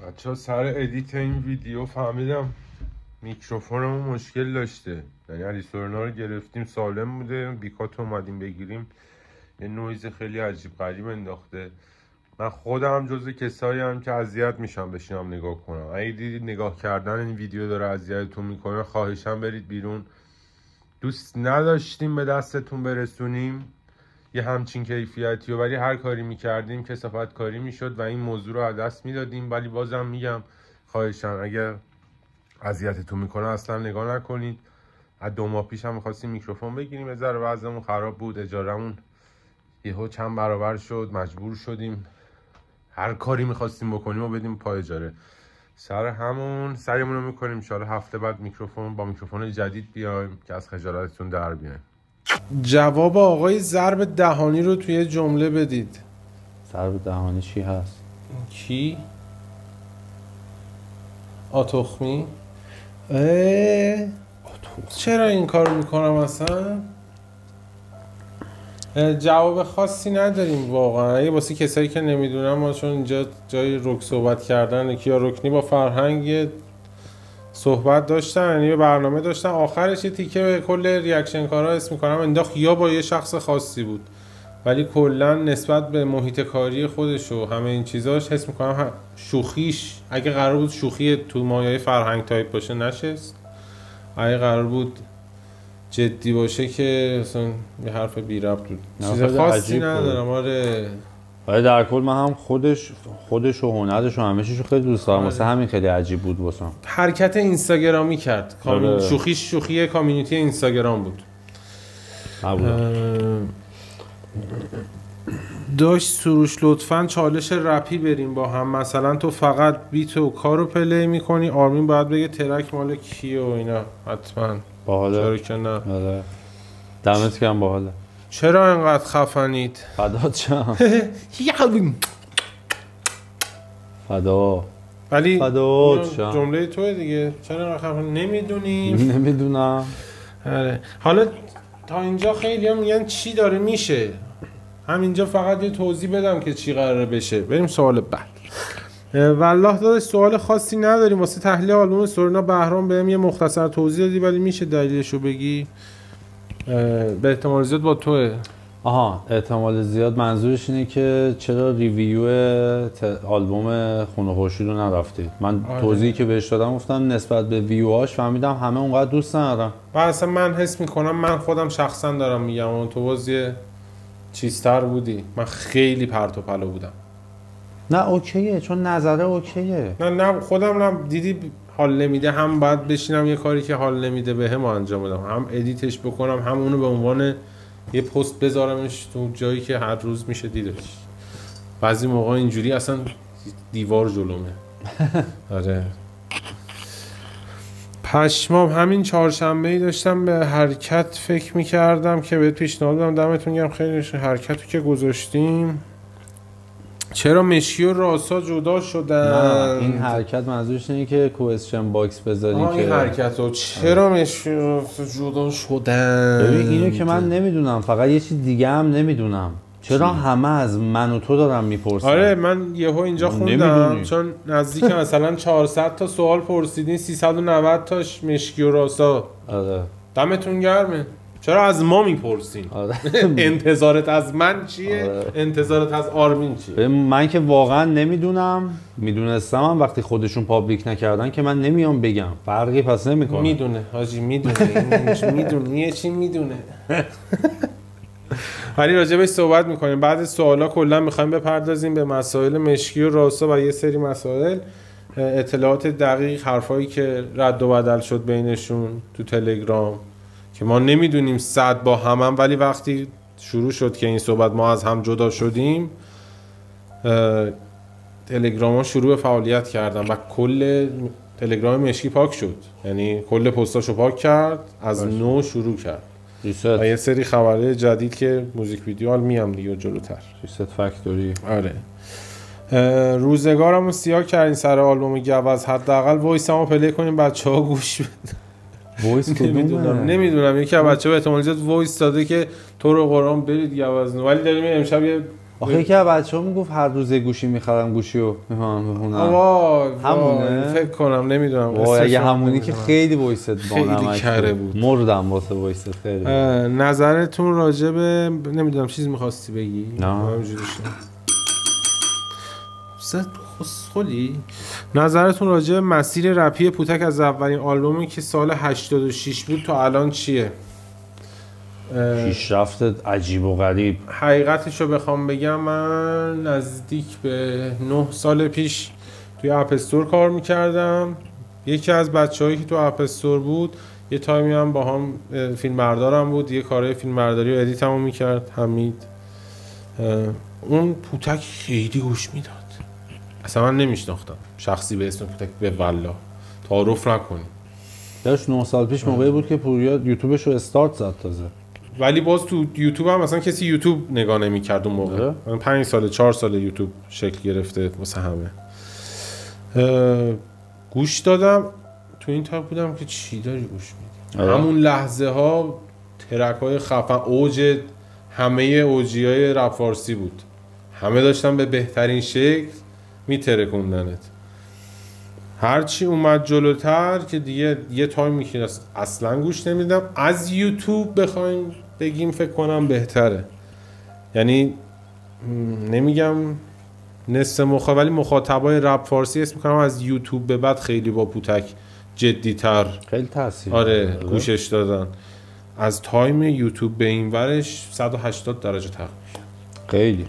بچه ها سر ادیت این ویدیو فهمیدم میکروفونمون مشکل داشته. یعنی علی سورنا رو گرفتیم سالم بوده، بیکات اومدیم بگیریم یه نویز خیلی عجیب غریب انداخته. من خودم جزو کسایی هم که اذیت میشم بشینم نگاه کنم. اگه دیدید نگاه کردن این ویدیو داره اذیتتون میکنه خواهشم برید بیرون. دوست نداشتیم به دستتون برسونیم یه همچین کیفیتی ولی هر کاری میکردیم کثافت کاری میشد و این موضوع رو از دست میدادیم. ولی بازم میگم خواهشم اگر اذیتتون میکنه اصلا نگاه نکنید. از 2 ماه پیش هم میخواستیم میکروفون بگیریم، یه ذره وضعمون خراب بود، اجارمون یهو چند برابر شد، مجبور شدیم هر کاری میخواستیم بکنیم و بدیم پای اجاره. سر همون سریمون رو میکنیم ان شاءالله هفته بعد میکروفون جدید بیایم که از خجالتتون در بیایم. جواب آقای ضرب دهانی رو توی جمله بدید. ضرب دهانی چی هست؟ کی؟ آتخمی؟ چرا این کار میکنم اصلا؟ جواب خاصی نداریم واقعا. اگه واسه کسایی که نمیدونم، ما چون اینجا جای رک صحبت کردن، کیا رکنی با فرهنگ صحبت داشتن، یعنی برنامه داشتن، آخرش یه تیکه به کل ریاکشن کارا اسم میکنم انداخت یا با یه شخص خاصی بود، ولی کلا نسبت به محیط کاری خودش و همه این چیزاش حس میکنم شوخیش اگه قرار بود شوخی تو مایه فرهنگ تایپ باشه نشست، اگه قرار بود جدی باشه که اصلا یه حرف بی ربط بود. چیز خاصی ندارم. آره ولی در کل من هم خودش و هنرش و همه چیشو خیلی دوست دارم. واسه همین خیلی عجیب بود واسم. حرکت اینستاگرامی کرد. شوخی کامیونیتی اینستاگرام بود. داشت سروش لطفاً چالش رپی بریم با هم، مثلا تو فقط بیت و کارو پلی میکنی، آرمین باید بگه ترک مال کیه و اینا. حتما باحاله. چرا که نه. آره دمت گرم. باحاله. چرا انقدر خفنید؟ فدات شم. فدا. ولی فدات شم. جمله توه دیگه. چرا انقدر خفن؟ نمیدونم. آره حالا تا اینجا خیلی هم میگن چی داره میشه، همینجا فقط یه توضیح بدم که چی قراره بشه. بریم سوال بعد. والله داداش سوال خاصی نداریم واسه تحلیل آلبوم سورنا. بهرام بهم یه مختصر توضیح دادی ولی میشه دلیلشو بگی؟ به احتمال زیاد با توه. آها احتمال زیاد منظورش اینه که چرا ریویو آلبوم خون و خورشید رو نرفتید. من توضیحی که بهش دادم گفتم نسبت به ویوهاش فهمیدم همه اونقدر دوست ندارم. اصلا من حس میکنم من خودم شخصا دارم میگم اون تو بازی چیزتر بودی. من خیلی پرت و پلا بودم. نه اوکیه چون نظره اوکیه. نه خودم هم دیدی حال نمیده، هم باید بشینم یه کاری که حال نمیده بهم انجام بدم، هم ادیتش بکنم، هم اونو به عنوان یه پست بذارمش تو جایی که هر روز میشه دیدش. بعضی موقع اینجوری اصلا دیوار جلومه. آره پشمام. همین چهارشنبه‌ای داشتم به حرکت فکر میکردم که بهت پیشنهاد بدم. دمتون گرم خیلی حرکتو که گذاشتیم. چرا مشکی و راسا جدا شدن؟ نه این حرکت منظورش اینه که کوئسچن باکس بذاری که این حرکتو چرا مشکی و راسا جدا شدن. ببین اینو که من نمیدونم، فقط یه چیز دیگه هم نمیدونم چرا همه از من و تو دارن میپرسن. آره من یهو اینجا خوندم چون نزدیک مثلا 400 تا سوال پرسیدین، 390 تاش مشکی و راسا. آره دمتون گرمه. چرا از ما میپرسین؟ آره. انتظارت از من چیه؟ آره. انتظارت از آرمین چیه؟ من که واقعا نمیدونم. میدونستم هم وقتی خودشون پابلیک نکردن که من نمیام بگم، فرقی پس نمیکنه. میدونه حاجی میدونه. میدونه چی میدونه. ولی راجبش صحبت میکنیم بعد سوالا. کلا میخوایم بپردازیم به مسائل مشکی و راسا و یه سری مسائل، اطلاعات دقیق، حرفایی که رد و بدل شد بینشون تو تلگرام که ما نمیدونیم 100 با هم، ولی وقتی شروع شد که این صحبت ما از هم جدا شدیم تلگرام ها شروع به فعالیت کردن و کل تلگرام مشکی پاک شد. یعنی کل پستاشو پاک کرد، از نو شروع کرد و یه سری خبرهای جدید که موزیک ویدیو حال میام دیگه جلوتر. ریست فکتوری. آره روزگارمو سیاه کردین سر آلبوم گوز. حداقل وایسمو پلی کنیم بچه‌ها گوش بدن. وایس کدومه؟ نمیدونم یکی از بچه‌ها احتمال زیاد وایس داده که تو رو قرآن برید گوزنو، ولی داریم امشب یه آخه که بچه‌ها میگفت هر روز گوشی میخرم گوشیو میخونم. همونه فکر کنم نمیدونم. وای اگه همونی که خیلی وایست خیلی کره بود. مردم واسه وایست خیلی. نظرتون راجع به نمیدونم چیز می‌خواستی بگی؟ نه. همینجوری خسخولی. نظرتون راجع به مسیر رپی پوتک از اولین آلبومی که سال 86 بود تا الان چیه؟ پیشرفت عجیب و غریب. حقیقتشو بخوام بگم من نزدیک به 9 سال پیش توی اپ استور کار میکردم. یکی از بچه‌هایی که تو اپ استور بود یه تایمی هم با هم فیلم بردارم بود، یه کارهای فیلم برداری و ادیت همون میکرد، حمید. اون پوتک خیلی گوش میداد، اصلا من نمیشناختم شخصی به اسم پوتک، به والله تعارف نکنی. داشت 9 سال پیش موقعی بود که پوریا یوتیوبش رو استارت زد تازه، ولی باز تو یوتیوب هم مثلا کسی یوتیوب نگاه نمی‌کرد اون موقع. من 5 سال 4 سال یوتیوب شکل گرفته واسه همه. گوش دادم تو این تاپ بودم که چی داری گوش میدی. همون لحظه ها ترک‌های خفن اوج همه اوجیای رپ فارسی بود، همه داشتن به بهترین شکل میترکوندنت. هرچی اومد جلوتر که دیگه یه تایمی که اصلا گوش نمیدم. از یوتیوب بخوایم بگیم فکر کنم بهتره، یعنی نمیگم نصف ولی مخاطبای رپ فارسی اسم میکنم از یوتیوب به بعد خیلی با پوتک جدی‌تر خیلی تاثیر گوشش دادن. از تایم یوتیوب به این ورش 180 درجه تغییر،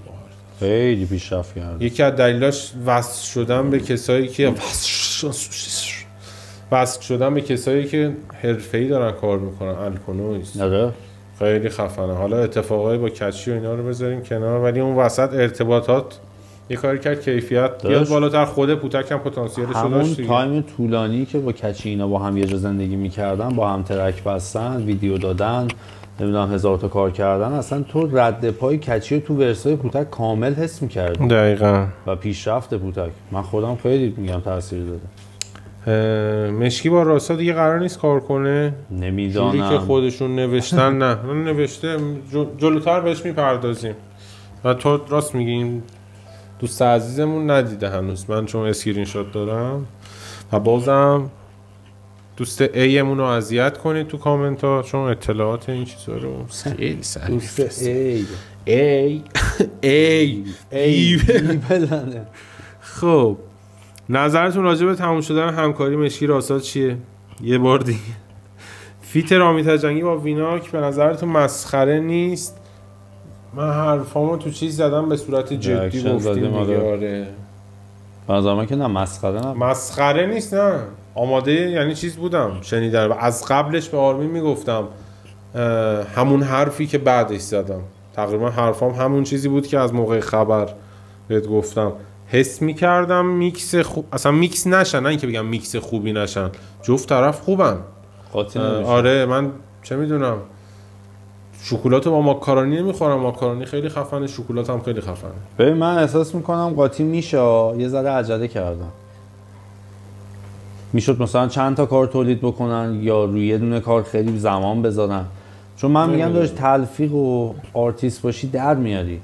خیلی پیشرفت کرد. یکی از دلیلاش وصل شدن به کسایی که حرفه‌ای دارن کار میکنن. الکونویز خیلی خفنه. حالا اتفاقای با کچی و اینا رو بذاریم کنار، ولی اون وسط ارتباطات یه کاری کرد کیفیت بیاد بالاتر. خود پوتک هم پتانسیلش رو داشت. همون تایم طولانی که با کچی اینا با هم یه جا زندگی میکردن، با هم ترک بستن، ویدیو دادن، نمیدونم 1000 تا کار کردن، اصلا تو رد پای کچی رو تو ورسای پوتک کامل حس می‌کردی. دقیقاً. و پیشرفت پوتک من خودم خیلی میگم تاثیر داده. مشکی با راستا دیگه قرار نیست کار کنه، نمیدونم جوری که خودشون نوشتن. نه من نوشته جلوتر بهش میپردازیم. و تو راست میگین دوست عزیزمون ندیده هنوز، من چون اسکرین شات دارم. و بازم دوست ایمون رو اذیت کنید تو کامنت ها، چون اطلاعات این چیزا رو خیلی سریع دوست ای بلنه. خب نظرتون راجع به تموم شدن همکاری مشکی راستا چیه؟ یه بار دیگه فیت رامی تجنگی با ویناک به نظرتون مسخره نیست؟ من حرفامو تو چیز زدم به صورت جدی گفتیم دیگه. آره بنظرم که نه مسخره نیست. نه آماده یعنی چیز بودم شنیدم. از قبلش به آرمین میگفتم همون حرفی که بعدش زدم، تقریبا حرفام همون چیزی بود که از موقع خبر بهت گفتم. حس میکردم میکس اصلا میکس نشن، نه اینکه بگم میکس خوبی نشن، جفت طرف خوبن. آره من چه میدونم، شکلات با ماکارونی نمیخورم، ماکارونی خیلی خفنه، شکلات هم خیلی خفنه. ببین من احساس میکنم قاطی میشه یه ذره عجله کردم. میشد مثلا چند تا کار تولید بکنن یا روی یه دونه کار خیلی زمان بذارن، چون من میگم داشت تلفیق و آرتیست باشی در میاری،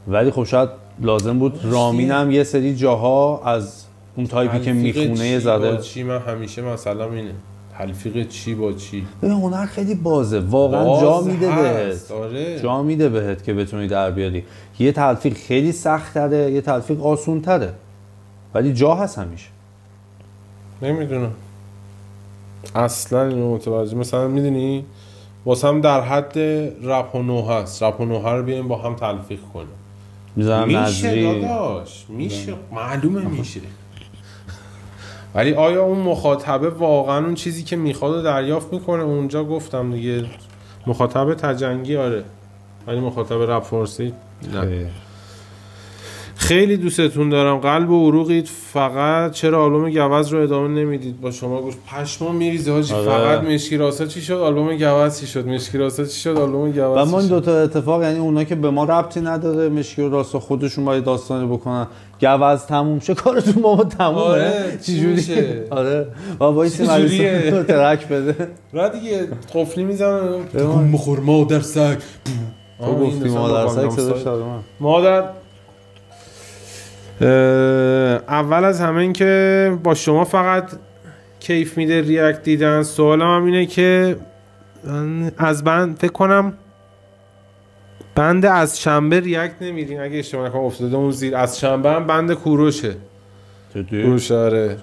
ولی خب شاید لازم بود رامین هم یه سری جاها از اون تایپی که میخونه یه زده. چی من همیشه مثلا اینه تلفیق چی با چی. ببین هنر خیلی بازه واقعا، جا میده بهت. آره. جا میده بهت که بتونی در بیاری. یه تلفیق خیلی سخت تره، یه تلفیق آسون تره، ولی جا هست همیشه. نمیدونم اصلا اینو متوجه. مثلا میدونی واسه هم در حد رپ و نو هست، رپ و نوه رو بیایم با هم تلفیق کنیم. میشه داداش، میشه، معلومه میشه. ولی آیا اون مخاطبه واقعا اون چیزی که میخواد رو دریافت میکنه؟ اونجا گفتم دیگه مخاطبه تجنگی آره، ولی مخاطبه رپ فارسی نه. خیلی دوستتون دارم، قلب و عروقید. فقط چرا آلبوم گوز رو ادامه نمیدید؟ با شما گوش پشمام میریزه حاجی. فقط مشکی راستا چی شد آلبوم گوز چی شد، مشکی راستا چی شد آلبوم گوز. و ما این دو تا اتفاق، یعنی اونا که به ما ربطی نداره، مشکی و راستا خودشون باید داستانی بکنن، گوز تموم شه کارتون با ما تمومه. آره چی جوریه؟ آره و وایسی مریض ترک بده را دیگه قفلی میزنن بخور مادر سگ. تو گفتی مادر سگ صداش داد من. مادر اول از همه این که با شما فقط کیف میده ریاکت دیدن. سوالم هم اینه که از بند فکر کنم بند از شنبه ریاکت نمیدین اگه اشتباه نکنم، افتاده اون زیر. از شنبه هم بند کوروشه. کوروش آره.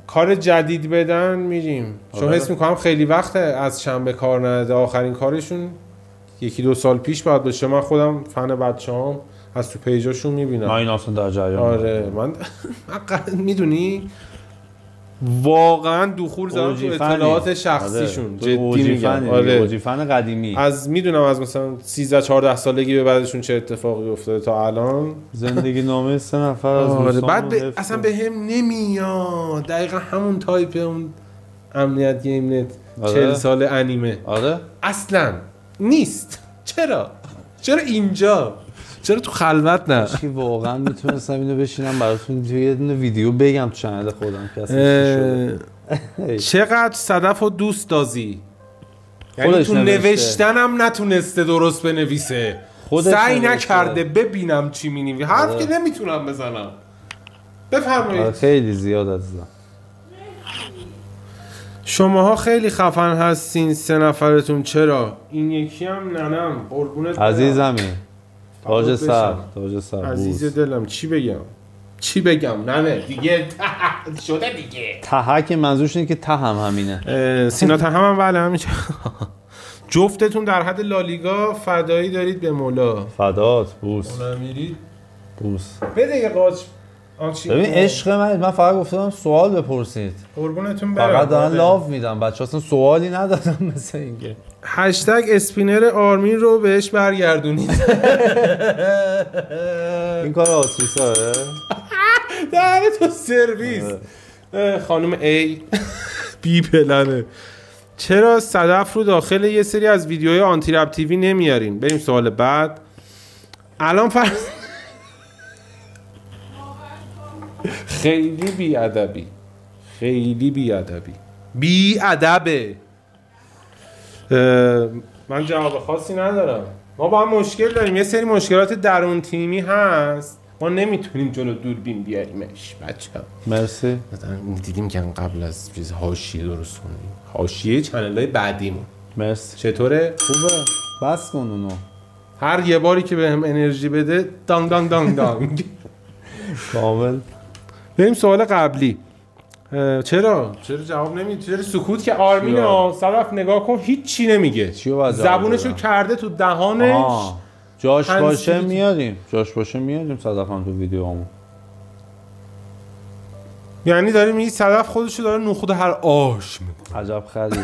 کار جدید بدن میریم، چون حس میکنم خیلی وقت از شنبه کار نداده. آخرین کارشون 1-2 سال پیش باید باشه. من خودم فن بچه‌هام از تو پیجاشون میبینم. من این اصلا در جریان. آره من میدونی واقعا دخول زدم تو اطلاعات شخصیشون. جدی میگم. آره اوجی فن قدیمی. از میدونم از مثلا 13-14 سالگی به بعدشون چه اتفاقی افتاده تا الان. زندگی نامه 3 نفر از آره بعد اصلا به هم نمیاد. دقیقا همون تایپ اون امنیت گیم نت 40 سال انیمه. آره اصلا نیست. چرا اینجا؟ چرا تو خلوت نه؟ چی واقعا میتونستم اینو بشینم براتون توی یه دونه ویدیو بگم تو چنل خودم که اصلا چقدر صدف و دوست دازی، یعنی تو نوشتنم نتونسته درست بنویسه، سعی نکرده ببینم چی مینویسه، حرف که نمیتونم بزنم. بفرمایید. خیلی زیاد عزیزم. شماها خیلی خفن هستین 3 نفرتون. چرا؟ این یکی هم ننم قربونت عزیزمی. تاج سر عزیز دلم. چی بگم نه دیگه شده دیگه. تهک منظورش اینه که تهم همینه. سینا تهم هم بله همین. جفتتون در حد لالیگا فدایی دارید به مولا. فدات بوس. میرید بوس. بده یه قاچ. ببین عشق من فقط گفتم سوال بپرسید. قربونتون برم. فقط دارن لاف میدم. بچه‌ها اصلا سوالی ندادم مثل اینکه. هشتگ اسپینر آرمین رو بهش برگردونید. این کار آتریسا داره تو سرویس. خانم ای بی پلنه. چرا صدف رو داخل یه سری از ویدیوهای آنتی رپ تیوی نمیارین؟ بریم سوال بعد. الان خیلی بی ادبه. من جواب خاصی ندارم. ما با هم مشکل داریم. یه سری مشکلات درون تیمی هست، ما نمیتونیم جلو دوربین بیاریمش بچه‌ها. مرسی. مثلا دیدیم که قبل از چیز حاشیه درست کنیم، حاشیه چنل‌های بعدیمون. مرسی. چطوره؟ خوبه. بس کن اونو. هر یه باری که بهم انرژی بده دانگ دانگ دانگ دانگ. کامل. بریم سوال قبلی. چرا جواب نمیدی؟ چرا سکوت که آرمینا صرف نگاه کن هیچ چی نمیگه. زبونشو کرده تو دهانش. جاش باشه میاریم صدف هم تو ویدیوامون. یعنی داری میگی صدف خودشو داره نخود هر آش میکنه. عجب خریه.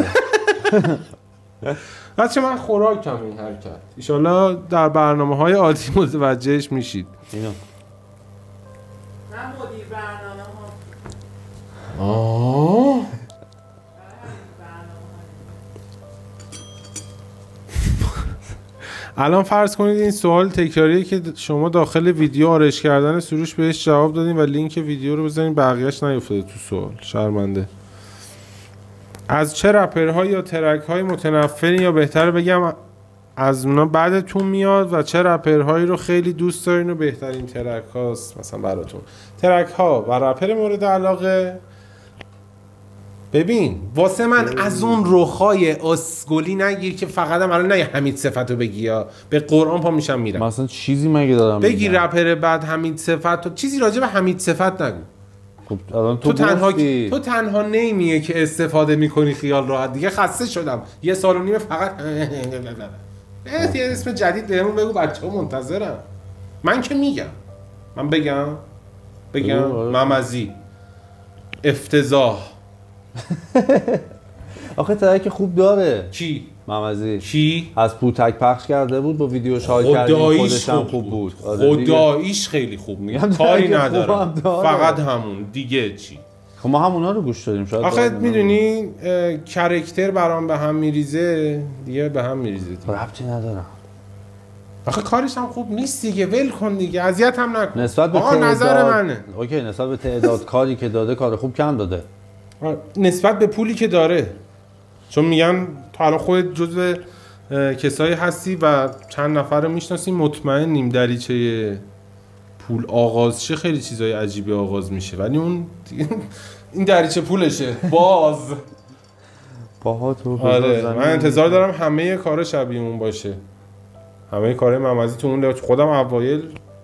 بچه من خوراکم این حرکت. ایشالله در برنامه‌های عادی متوجهش میشید. اینو من مدیر برنامه الان فرض کنید این سوال تکراریه که شما داخل ویدیو آرش کردن سروش بهش جواب دادین و لینک ویدیو رو بزنین، بقیهش نیفتاده تو سوال. شرمنده. از چه رپرهای یا ترک‌های متنفرین، یا بهتر بگم از اونا بعدتون میاد و چه رپرهایی رو خیلی دوست دارین و بهترین ترک هاست مثلا براتون؟ ترک ها و رپر مورد علاقه. ببین واسه من از اون رخای اسکولی نگیر که فقط هم الان نه حمید صفتو بگی، یا به قرآن پا میشم میرم. مثلا چیزی مگه دارم بگی رپر بعد حمید صفتو چیزی راجع به حمید صفت نگو. خب الان تو تنها نیمیه که استفاده میکنی خیال راحت. دیگه خسته شدم 1.5 سال فقط یه اسم جدید بهمون بگو، بچه‌ها منتظرم. من که میگم، من بگم ممزی افتضاح. آخه ترک خوب داره. کی؟ ممزی. کی؟ از پوتک پخش کرده بود با ویدیوش های کردیم، خودش هم خوب بود. خداییش خیلی خوب. میگم کاری ندارم، فقط همون. دیگه چی؟ خب ما همونا رو گوش دادیم. شاید آخه میدونی کاراکتر برام به هم میریزه، دیگه به هم میریزه. ربطی ندارم. آخه کارش هم خوب نیست دیگه، ول کن دیگه، اذیت هم نکن. نسبت به تعداد نظر منه. اوکی، نسبت به تعداد کاری که داده کار خوب کم داده. نسبت به پولی که داره، چون میگن تو الان خودت جزو کسایی هستی و چند نفر رو میشناسیم مطمئنیم دریچه پول آغاز شه خیلی چیزای عجیبی آغاز میشه، ولی اون این دریچه پولشه باز. باها تو آره من انتظار دارم همه کار شبیه اون باشه، همه کار ممزی تو اون. خودم اوایل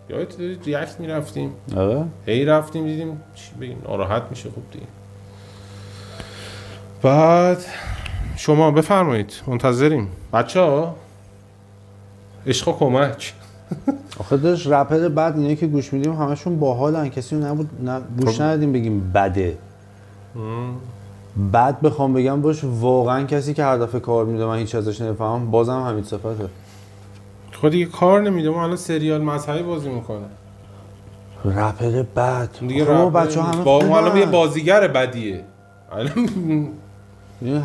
یادت ریاکت میرفتیم، آره هی رفتیم دیدیم چی بگیم ناراحت میشه. خوب دیگه. بعد شما بفرمایید منتظریم بچه‌ها. عشق و کمک. آخه داشت رپر بعد اینایی که گوش میدیم همشون باحالن، کسی نبود گوش ندادیم بگیم بده. بعد بخوام بگم باش واقعا کسی که هر دفعه کار میده من هیچ ازش نمیفهمم بازم همین صفته. خود دیگه کار نمیده، ما الان سریال مذهبی بازی میکنه. رپر بد دیگه خب بچه‌ها همه ما الان یه بازیگر بدیه.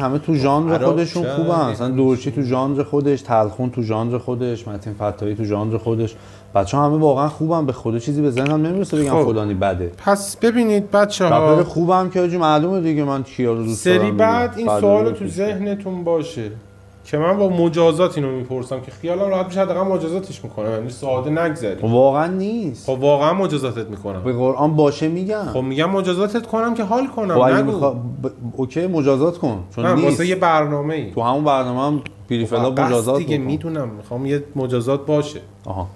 همه تو ژانر خودشون شد. خوبن، مثلا دورچی تو ژانر خودش، تلخون تو ژانر خودش، متین فتاحی تو ژانر خودش. بچه‌ها همه واقعا خوبن، به خدا چیزی به ذهنم نمیرسه بگم خب. فلانی بده. پس ببینید بچه‌ها رپر خوبم که آجی معلومه دیگه من کیا رو دوست دارم. سری بعد این دیگه. سوالو تو ذهنتون باشه که من با مجازات اینو میپرسم که خیالم راحت بشه، حداقل مجازاتش میکنم، یعنی ساده نگذری. واقعا نیست. خب واقعا مجازاتت میکنم. به قرآن باشه میگم. خب میگم مجازاتت کنم که حال کنم. خب اگه نگو. اوکی مجازات کن چون من نیست. واسه یه برنامه‌ای تو همون برنامه هم بیریفلا مجازات دیگه بکن. میدونم، میخوام یه مجازات باشه. آها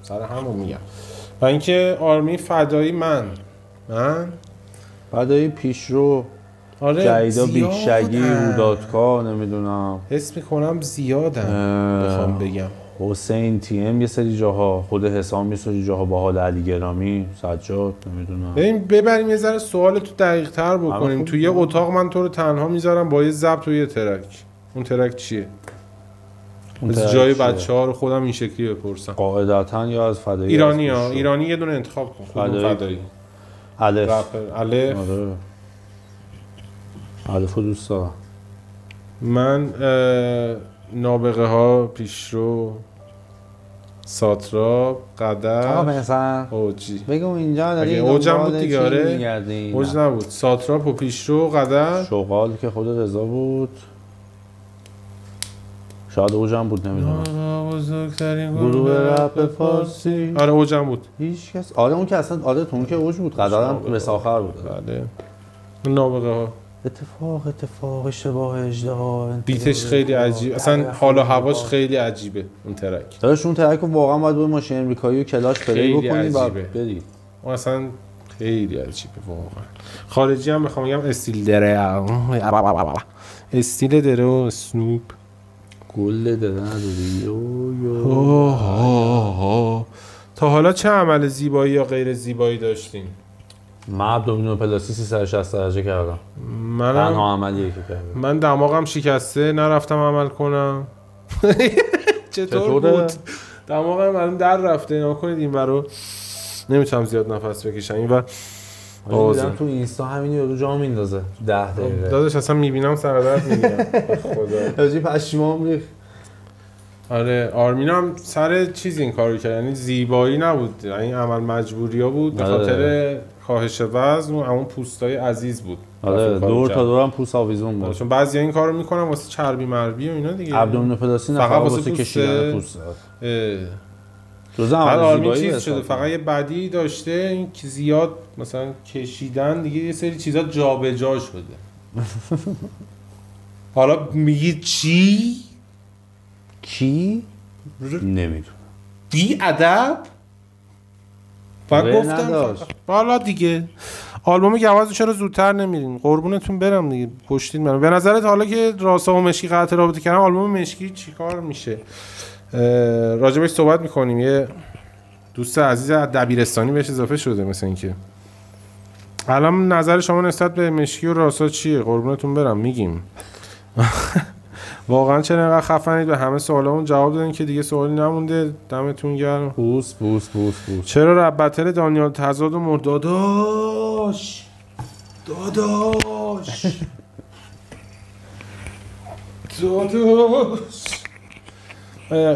سر همون میگم. و اینکه آرمی فدایی من بعد این پیشرو آره جیدا بیگ شگی زیادن. هوداتکا نمیدونم حس میکنم زیادن بخوام بگم. حسین تی ام یه سری جاها، خود حسام یه سری جاها، با حال علی گرامی، سجاد نمیدونم. ببریم یه ذره سوال تو دقیق تر بکنیم. تو یه اتاق من تو رو تنها میذارم با یه ضبط و یه ترک. اون ترک چیه؟ از جای بچه‌ها رو خودم این شکلی بپرسم. قاعدتاً یا از فدایی ایرانی ها، ایرانی یه دونه انتخاب کن. خودم فدایی. الف. رپر الف. آره. الفو دوست دارم. من نابغه ها، پیشرو، ساتراب، قدر. آقا مثلا اوجی. بگو اینجا داری اگه اوجم بود دیگه آره. اوج نبود. ساتراب و پیشرو، قدر. شغال که خود رضا بود. شاید اوجم بود نمیدونم. بزرگترین گروه رپ فارسی. آره اوجم بود. هیچ کس آره اون که اصلا آره تو اون که اوج بود. قدرم رساخر بود. بله. نابغه ها. اتفاق اشتباه اجدها. بیتش خیلی عجیب، اصلا حال و هواش خیلی عجیبه اون ترک. داداش اون ترک رو واقعا باید روی ماشین امریکایی و کلاش پلی بکنی بعد بری. اون اصلا خیلی عجیبه واقعا. خارجی هم بخوام بگم استیل دره، استیل دره و اسنوپ. گل دره نداری. تا حالا چه عمل زیبایی یا غیر زیبایی داشتین؟ من ابدومینو پلاسی 360 درجه کردم. تنها عملیه که کردم. من دماغم شکسته نرفتم عمل کنم. چطور بود؟ دماغم الان در رفته. نکنید این برو نمیتونم زیاد نفس بکشم. این بر دیدم تو اینستا همین یارو جا میندازه 10 دقیقه. داداش اصلا میبینم سردرد میگیرم. خدا حاجی پشیمام ریخت. آره آرمین هم سر چیز این کارو کرد، یعنی زیبایی نبود، این عمل مجبوریا بود به خاطر کاهش وزن و اون پوستای عزیز بود. آره دور تا دورم پوست آویزون بود. چون بعضیا این کارو میکنن واسه چربی مربی و اینا دیگه. ابدومینوپلاسی نه فقط واسه کشیدن پوست. بعد آرمین چیز شده فقط یه بدی داشته، این که زیاد مثلا کشیدن دیگه یه سری چیزا جابجا شده. حالا میگی چی؟ کی؟ نمیدونم. بی ادب؟ من گفتم حالا دیگه آلبوم گوازو چرا زودتر نمیرین؟ قربونتون برم دیگه پشتین منو. به نظرت حالا که راسا و مشکی قطع رابطه کردن آلبوم مشکی چیکار میشه؟ راجبش صحبت میکنیم. یه دوست عزیز دبیرستانی بهش اضافه شده مثل اینکه. الان نظر شما نسبت به مشکی و راسا چیه؟ قربونتون برم میگیم. واقعا چرا اینقدر خفنید؟ به همه سوالامون جواب دادین که دیگه سوالی نمونده. دمتون گرم. بوس. چرا رپ بتل دانیال تضاد و داداش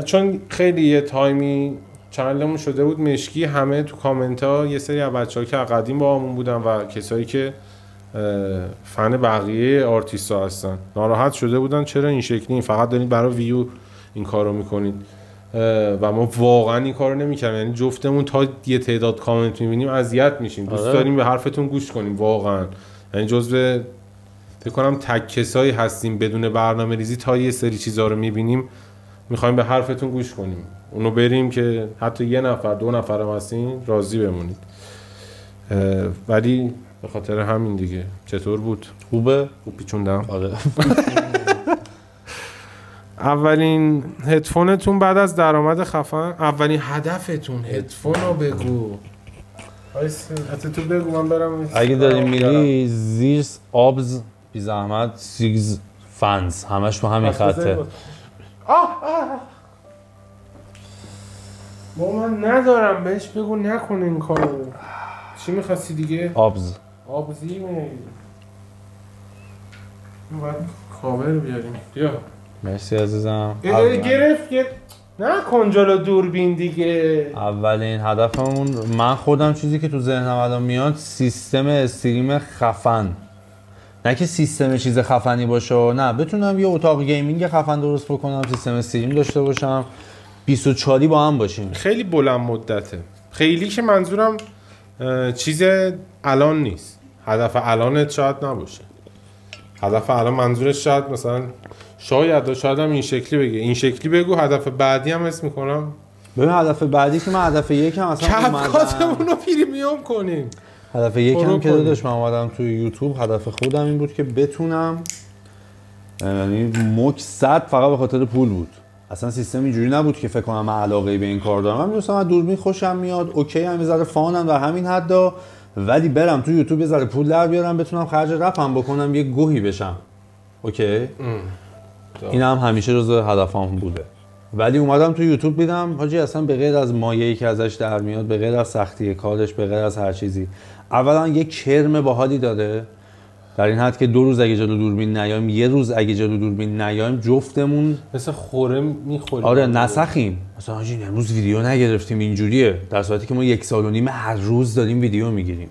چون خیلی یه تایمی چنلمون شده بود مشکی، همه تو کامنت ها یه سری از بچه‌ها که قدیم با همون بودن و کسایی که فن بقیه آرتیستا هستن ناراحت شده بودن چرا این شکلی فقط دارید برای ویو این کارو میکنید. و ما واقعا این کارو نمی‌کردیم. یعنی جفتمون تا یه تعداد کامنت می‌بینیم اذیت میشیم. دوست داریم به حرفتون گوش کنیم واقعا. یعنی جزو فکر کنم تک کسایی هستیم بدون برنامه‌ریزی تا یه سری چیزا رو می‌بینیم می‌خوایم به حرفتون گوش کنیم. اونو بریم که حتی یه نفر 2 نفر هم هستین راضی بمونید. ولی به خاطر همین دیگه. چطور بود؟ خوبه؟ خوب پیچوندم. آره. اولین هدفونتون بعد از درآمد خفن، اولین هدفتون هدفون رو بگو. حتی تو بگو من برم. اگه داری میری زیر آبز بی زحمت سیگز فنز همش تو همین خطه. با من ندارم بهش بگو نکنه این کارو. چی میخواستی دیگه؟ آبز آبزی میگی. باید کاور بیاریم. بیا. مرسی عزیزم. گرفت نکن جلو دوربین دیگه. اولین هدفمون من خودم چیزی که تو ذهنم الان میاد سیستم استریم خفن. نه که سیستم چیز خفنی باشه، نه بتونم یه اتاق گیمینگ خفن درست بکنم، سیستم استریم داشته باشم، 24 با هم باشیم. خیلی بلند مدته. خیلی که منظورم چیز الان نیست. هدف الانت شاید نباشه. هدف الان منظورش شاید مثلا شاید هم این شکلی بگه. این شکلی بگو. هدف بعدی هم اسم میکنم. ببین هدف بعدی که من هدف یکم اصلا کپکاتمون رو پریمیوم کنیم. هدف یکم که داداش من اومدم توی یوتیوب، هدف خودم این بود که بتونم، یعنی مک 100 فقط به خاطر پول بود. اصلا سیستم اینجوری نبود که فکر کنم من علاقه به این کار دارم. من می‌دونستم از دوربین خوشم میاد، اوکی هم میذاره فانم در همین حدا، ولی برم تو یوتیوب یه ذره پول در بیارم بتونم خرج رپم بکنم، یه گوهی بشم. اوکی. این هم همیشه جزو هدفام بوده. ولی اومدم تو یوتیوب دیدم حاجی اصلا به غیر از مایه‌ای که ازش در میاد، به غیر از سختی کارش، به غیر از هر چیزی، اولا یه کرم باحالی داره در این حد که 2 روز اگه جلو دوربین نیایم، یه روز اگه جلو دوربین نیایم جفتمون مثل خوره میخوریم. آره نسخیم. مثلا حاجی امروز ویدیو نگرفتیم اینجوریه، در صورتی که ما 1.5 سال هر روز داریم ویدیو میگیریم.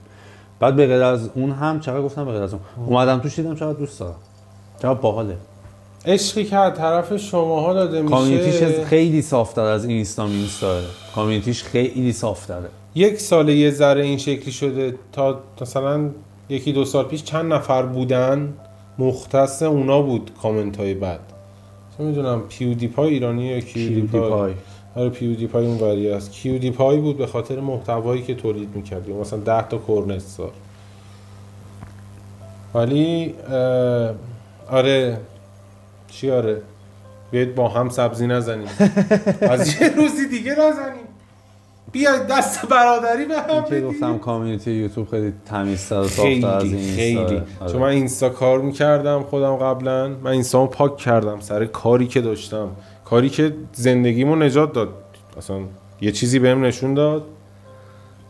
بعد به غیر از اون هم چقدر گفتم به غیر از اون اومدم توش دیدم چقدر دوست دارم. چقدر باحاله. عشقی که از طرف شماها داده میشه. کامیونیتیش خیلی صافت‌تر از اینستا. کامیونیتیش خیلی صافت‌تره. 1 سال یه ذره این شکلی شده تا مثلا 1-2 سال پیش چند نفر بودن مختص اونا بود کامنت های بد. چه میدونم پیودیپای ایرانی یا کیودیپای. آره پیودیپای اون وری است. کیودیپای بود به خاطر محتوایی که تولید می‌کرد. مثلا 10 تا کورنستار. ولی آره چی آره بیاید با هم سبزی نزنیم. از یه روزی دیگه نزنیم. بیاید دست برادری به هم بدیم. گفتم کامیونیتی یوتیوب خیلی تمیزتر و صافتر از این خیلی. چون من اینستا کار میکردم خودم قبلا. من اینستامو پاک کردم سر کاری که داشتم، کاری که زندگیمو نجات داد. اصلا یه چیزی بهم نشون داد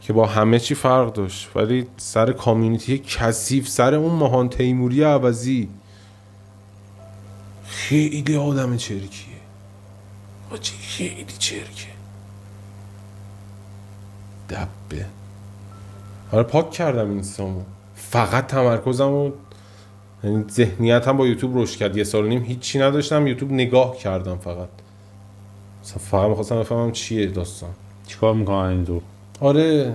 که با همه چی فرق داشت. ولی سر کامیونیتی کثیف، سر اون ماهان تیموری عوضی، خیلی آدم چرکیه. آجی خیلی چرکه. دبه. آره پاک کردم اینستامو. فقط تمرکزمو، یعنی ذهنیتم با یوتیوب رشد کرد. 1.5 سال هیچی نداشتم، یوتیوب نگاه کردم فقط. فقط می‌خواستم بفهمم چیه داستان. چیکار می‌کنن این دو؟ آره.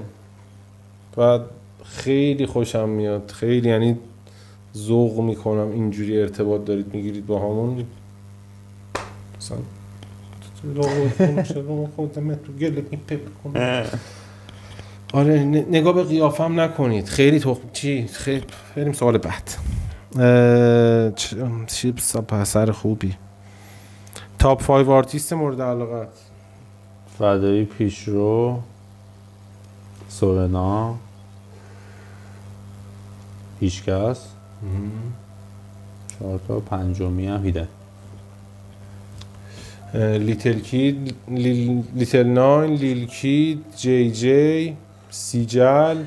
و خیلی خوشم میاد. خیلی یعنی ذوق میکنم اینجوری ارتباط دارید میگیرید با همون. مثلا آره نگاه به قیافم نکنید. خیلی چی خیلی بریم سوال بعد. چی پسر خوبی. تاپ 5 آرتیست مورد علاقت؟ فدایی پیشرو، سورنا، هیچکس، 4 تا، پنجمی هم هیدن. لیتل کید، لیتل ناین، لیل کید، جی جی، سیجل.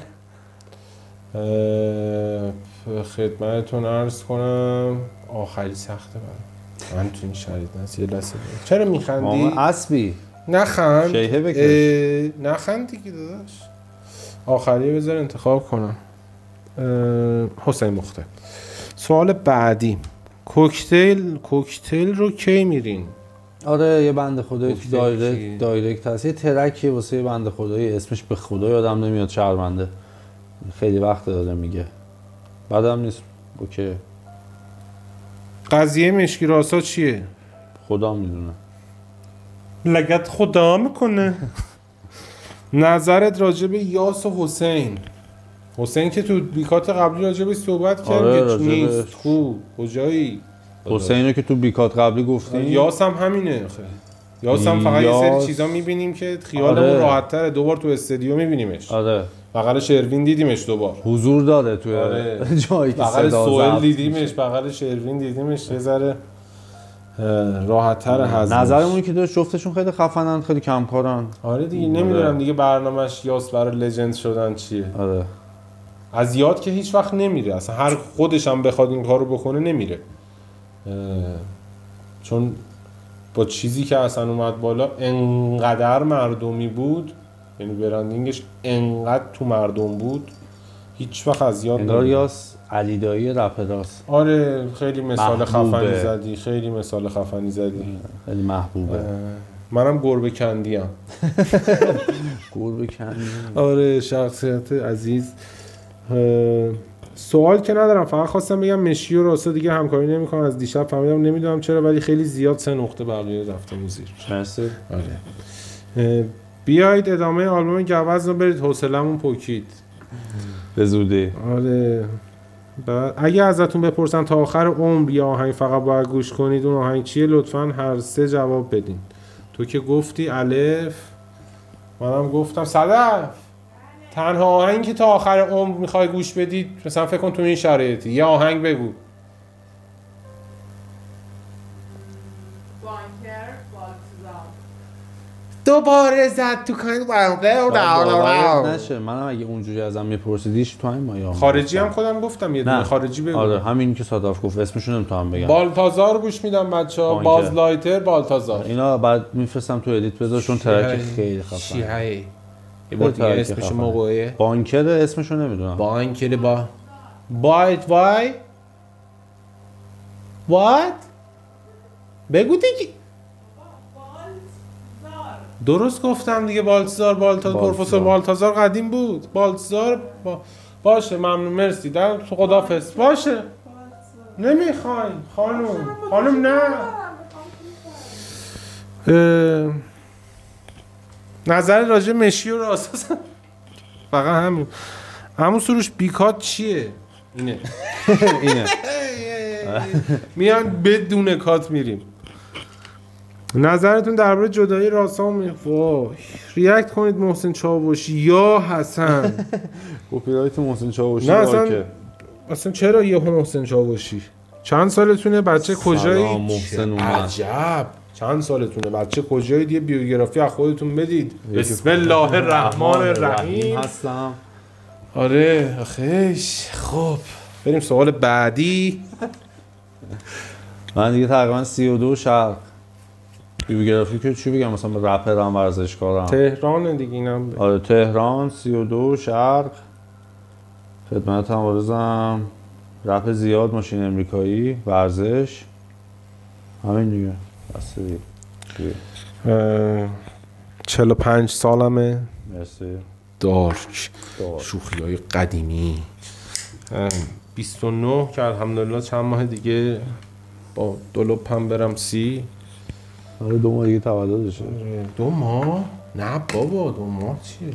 خدمتتون عرض کنم آخری سخته برام. من تو این شرایط نست یه لحظه بود. چرا میخندی؟ ماما اسبی نخند. شیهه بکش. نخند دیگه داداش. آخری بذار انتخاب کنم. حسین مختار. سوال بعدی. کوکتل رو کی میرین؟ آره یه بنده خدایی تو گفته دایرکت هست، یه ترکی واسه یه بنده خدایی اسمش به خدا یادم نمیاد، شرمنده خیلی وقت داره میگه، بعدم نیست. اوکی قضیه مشکی راسا چیه؟ خدا میدونه. لگت خدا میکنه. نظرت راجع به یاس و حسین که تو بیکات قبلی راجع به صحبت کردیم آره، که نیست خوب کجایی؟ حسینو که تو بیکات قبلی گفتیم. یاس هم همینه یاس هم فقط یه سری چیزا میبینیم که خیالمون آره. راحت تره. دوبار تو استودیو میبینیمش. آره بغل شروین دیدیمش دوبار. حضور داره تو آره. جایی که بغل صدا سوئل ضبط دیدیمش، بغل شروین دیدیمش، یه ذره راحت تر هضمش. نظرمون که داشت جفتشون خیلی خفنن، خیلی کمکارن. آره دیگه نمیدونم دیگه برنامه‌اش یاس برای لجند شدن چیه. آره از یاد که هیچ وقت نمیره، اصلا هر خودش هم بخواد این کارو بکنه نمیره، چون با چیزی که اصلا اومد بالا انقدر مردمی بود، یعنی برندینگش انقدر تو مردم بود، هیچ وقت از یاد انگار یاس علی دایی رپراست. آره خیلی مثال محبوبه. خفنی زدی، خیلی مثال خفنی زدی. خیلی محبوبه. منم گربه کندیم. گربه کندیم. آره شخصیت عزیز. سوال که ندارم، فقط خواستم بگم مشی و راستا دیگه همکاری نمیکنن از دیشب، فهمیدم نمیدونم چرا ولی خیلی زیاد 3 نقطه بقیه رفته زیر. مرسی. آره بیایید ادامه آلبوم گوزن رو برید، حوصله‌مون پکید به زودی. آره اگه ازتون بپرسن تا آخر عمر یه آهنگ فقط باید گوش کنید اون آهنگ چیه، لطفاً هر 3 جواب بدین. تو که گفتی الف، منم گفتم صدف. تنها آهنگی که تا آخر عمر میخوای گوش بدید مثلا فکر کن تو این شرایطی یه آهنگ بگو. بانکر بالتزار. دوباره زد تو کن باورت نشه منم اگه اونجوری ازم میپرسیدیش تو همین مایا خارجی هم خودم گفتم یه دونه خارجی بگو. آره همین که صادف گفت اسمشون نمیتونم بگم. بالتازار گوش میدم بچه‌ها، باز لایتر بالتازار. اینا بعد میفرستم تو ادیت بذار چون ترک خیلی خفنه. چیه یه بار دیگه اسمش موقعه بانکر اسمشو نمیدونم. بانکر با بایت وای وات بگو دیگه. درست گفتم دیگه. بالتزار پروفسور بالتزار قدیم بود. بالتزار باشه ممنون مرسی در تو خدافظ. باشه نمیخوای خانم نه. نظر راجع مشی و راستا فقط همون سروش بیکات چیه؟ اینه میان بدون کات میریم. نظرتون درباره جدایی راستا وای ریاکت کنید محسن چاوشی یا حسن. کپی رایت محسن چاوشی. نه اصلا چرا یه محسن چاوشی؟ چند سالتونه؟ بچه کجایی؟ محسن اومد. عجب چند سالتونه؟ بچه کجایید؟ یه بیوگرافی از خودتون بدید. بسم الله الرحمن الرحیم هستم. آره آخیش. خب بریم سوال بعدی. من دیگه تقریبا 32 شهر بیوگرافی که چی بگم، مثلا رپرم ورزشکارم. تهران دیگه اینم. آره تهران 32 شرق خدمت هم عرضم. رپ زیاد، ماشین امریکایی، ورزش، همین دیگه. بسته دیگه. 45 سالمه. مرسی. دارک شوخی های قدیمی. 29 که الحمدلله چند ماه دیگه با دولوپ هم برم 30. آره 2 ماه دیگه تولدشه. 2 ماه؟ نه بابا 2 ماه چیه؟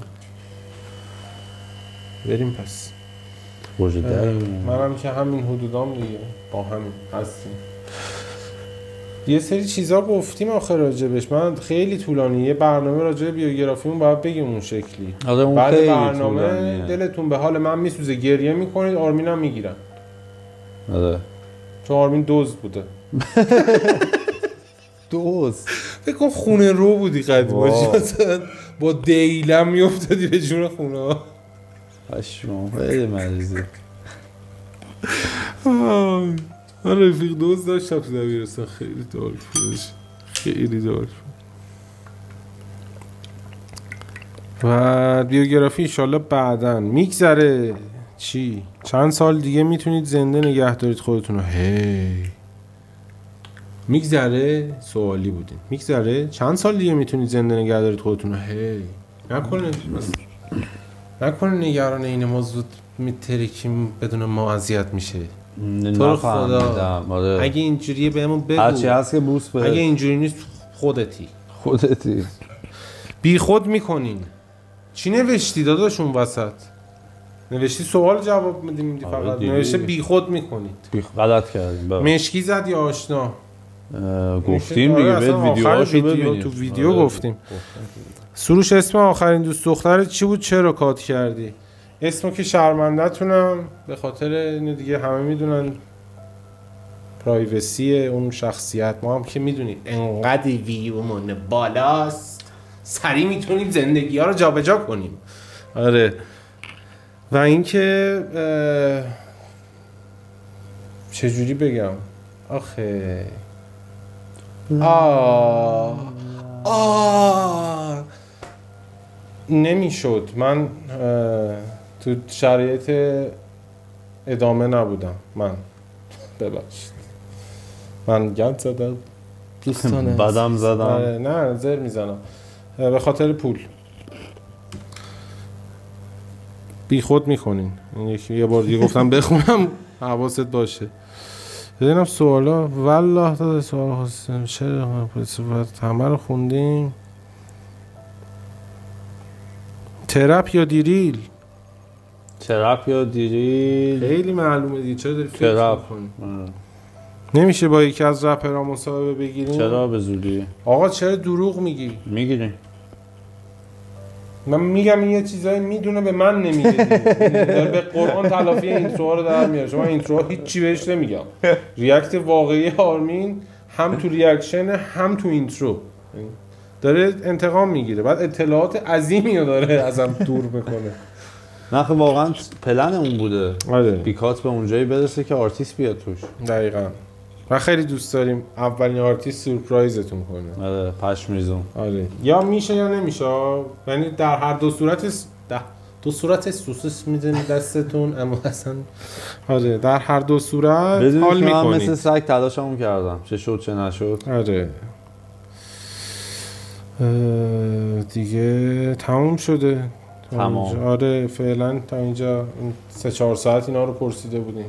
بریم پس. منم که همین حدودام دیگه با همین هستیم. یه سری چیزا گفتیم آخر راجبش. من خیلی طولانی یه برنامه راجب بیوگرافیمون باید بگیم اون شکلی. آره اون بعد خیلی برنامه طولانیه. دلتون به حال من میسوزه گریه میکنید، آرمینم میگیرن. آره چون آرمین دزد بوده. دوست فکر کن خونه رو بودی قدیم مثلا با دیلم میافتادی به جون خونه ها. اشمام خیلی مریضی. من رفیق دوست داشتم تو دبیرستان خیلی دارک بودش، خیلی دارک. و بیوگرافی انشالله بعدن میگذره. چند سال دیگه میتونید زنده نگه دارید خودتون رو. هی میگذره سوالی بودین. میگذره چند سال دیگه میتونید زنده نگه دارید خودتون. هی نکنه نگران این ما زود میترکیم بدون ما اذیت میشه. تو رو خدا اگه اینجوریه بهمون بگو. هرچی هست که بوس بده. اگه اینجوری نیست خودتی بی خود میکنین. چی نوشتی داداش اون وسط؟ نوشتی سوال جواب میدیم فقط. نوشته بی خود میکنید. غلط کردیم. مشکی زد یا آشنا؟ گفتیم دیگه بهت ویدیوهاشو ببینیم. تو ویدیو گفتیم. سروش اسم آخرین دوست دخترت چی بود؟ چرا کات کردی؟ اسمو که شرمنده‌تونم به خاطر اینو دیگه همه میدونن پرایوسی اون شخصیت. ما هم که میدونید انقدر ویومون بالاست سریع میتونیم زندگی ها رو جابجا کنیم. آره. و اینکه چجوری بگم آخه نمیشد. من تو شرایط ادامه نبودم. من ببخشید من گند زدم دوستانه بدم زدم. نه زر میزنم به خاطر پول. بی خود میکنین. یه بار دیگه گفتم بخونم حواست باشه. ببینم سوالا. والله داده سوال خواستم چرا همه رو خوندیم. ترپ یا دیریل؟ ترپ یا دیریل خیلی معلومه دیگه. چرا داری فکر ترپ میکنی؟ نمیشه با یکی از رپرها مصاحبه بگیریم؟ چرا به زودی؟ آقا چرا دروغ میگی؟ میگیریم. من میگم این یه چیزایی میدونه به من نمیگه دیگه. داره به قرآن تلافی اینتروها رو در میاره. شما اینتروها هیچی بهش نمیگم. ریاکت واقعی آرمین هم تو ریاکشن هم تو اینترو داره انتقام میگیره. بعد اطلاعات عظیمی رو داره ازم دور میکنه. نه خب واقعا پلن اون بوده. آره. بیکات به اونجایی برسه که آرتیست بیاد توش. دقیقاً. و خیلی دوست داریم اولین آرتیست سورپرایزتون کنه. آره پشم ریزون. آره. یا میشه یا نمیشه. یعنی در هر دو صورت سوسیس میدین دستتون اما اصلا آره در هر دو صورت حال میکنید. من مثل سگ تلاشمو کردم چه شد چه نشد. آره دیگه تموم شده. تمام. آره فعلا تا اینجا 3-4 ساعت اینا رو پرسیده بودیم.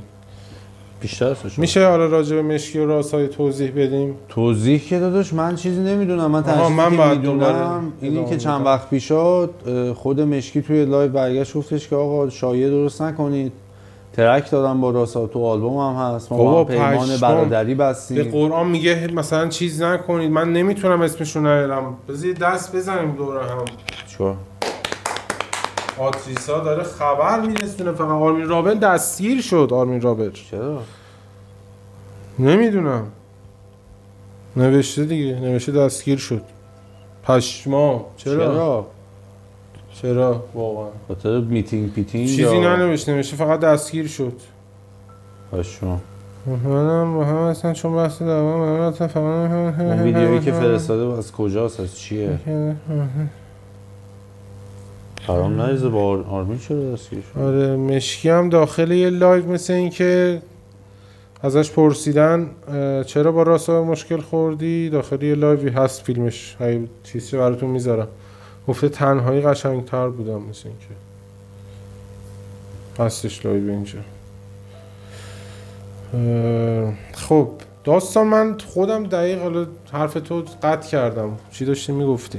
بیشتر شد. میشه حالا راجع به مشکی و راسای توضیح بدیم؟ توضیح که داداش من چیزی نمیدونم. من تنها چیزی که میدونم اینی که چند وقت پیش خود مشکی توی لایو برگشت گفتش که آقا شایعه درست نکنید. ترک دادم با راسا تو آلبوم هم هست. ما با پیمان برادری بستیم. به قرآن میگه مثلا چیز نکنید. من نمیتونم اسمشون نیارم. بذارید دست بزنیم دوره هم. چیکار؟ آتریسا داره خبر میرسونه. فقط آرمین رابر دستگیر شد. آرمین رابر چرا؟ نمیدونم. نوشته دیگه. نوشته دستگیر شد. پشما. چرا واقعا؟ خاطر میتینگ پیتینگ چیزی ننوشته. نوشته فقط دستگیر شد. پشما. منم با هم اصلا چون بحث دوام اون ویدیویی که فرستاده از کجاست؟ از چیه؟ حرام نریزه با آرمین چرا دستگیر شد؟ آره مشکی هم داخل یه لایو مثل این که ازش پرسیدن چرا با راسا مشکل خوردی. داخل یه لایوی هست فیلمش. هی چیزی براتون میذارم. گفته تنهایی قشنگتر بودم مثل این که هستش لایو اینجا. خب داستان من خودم دقیق حالا حرف تو قطع کردم. چی داشتی میگفتی؟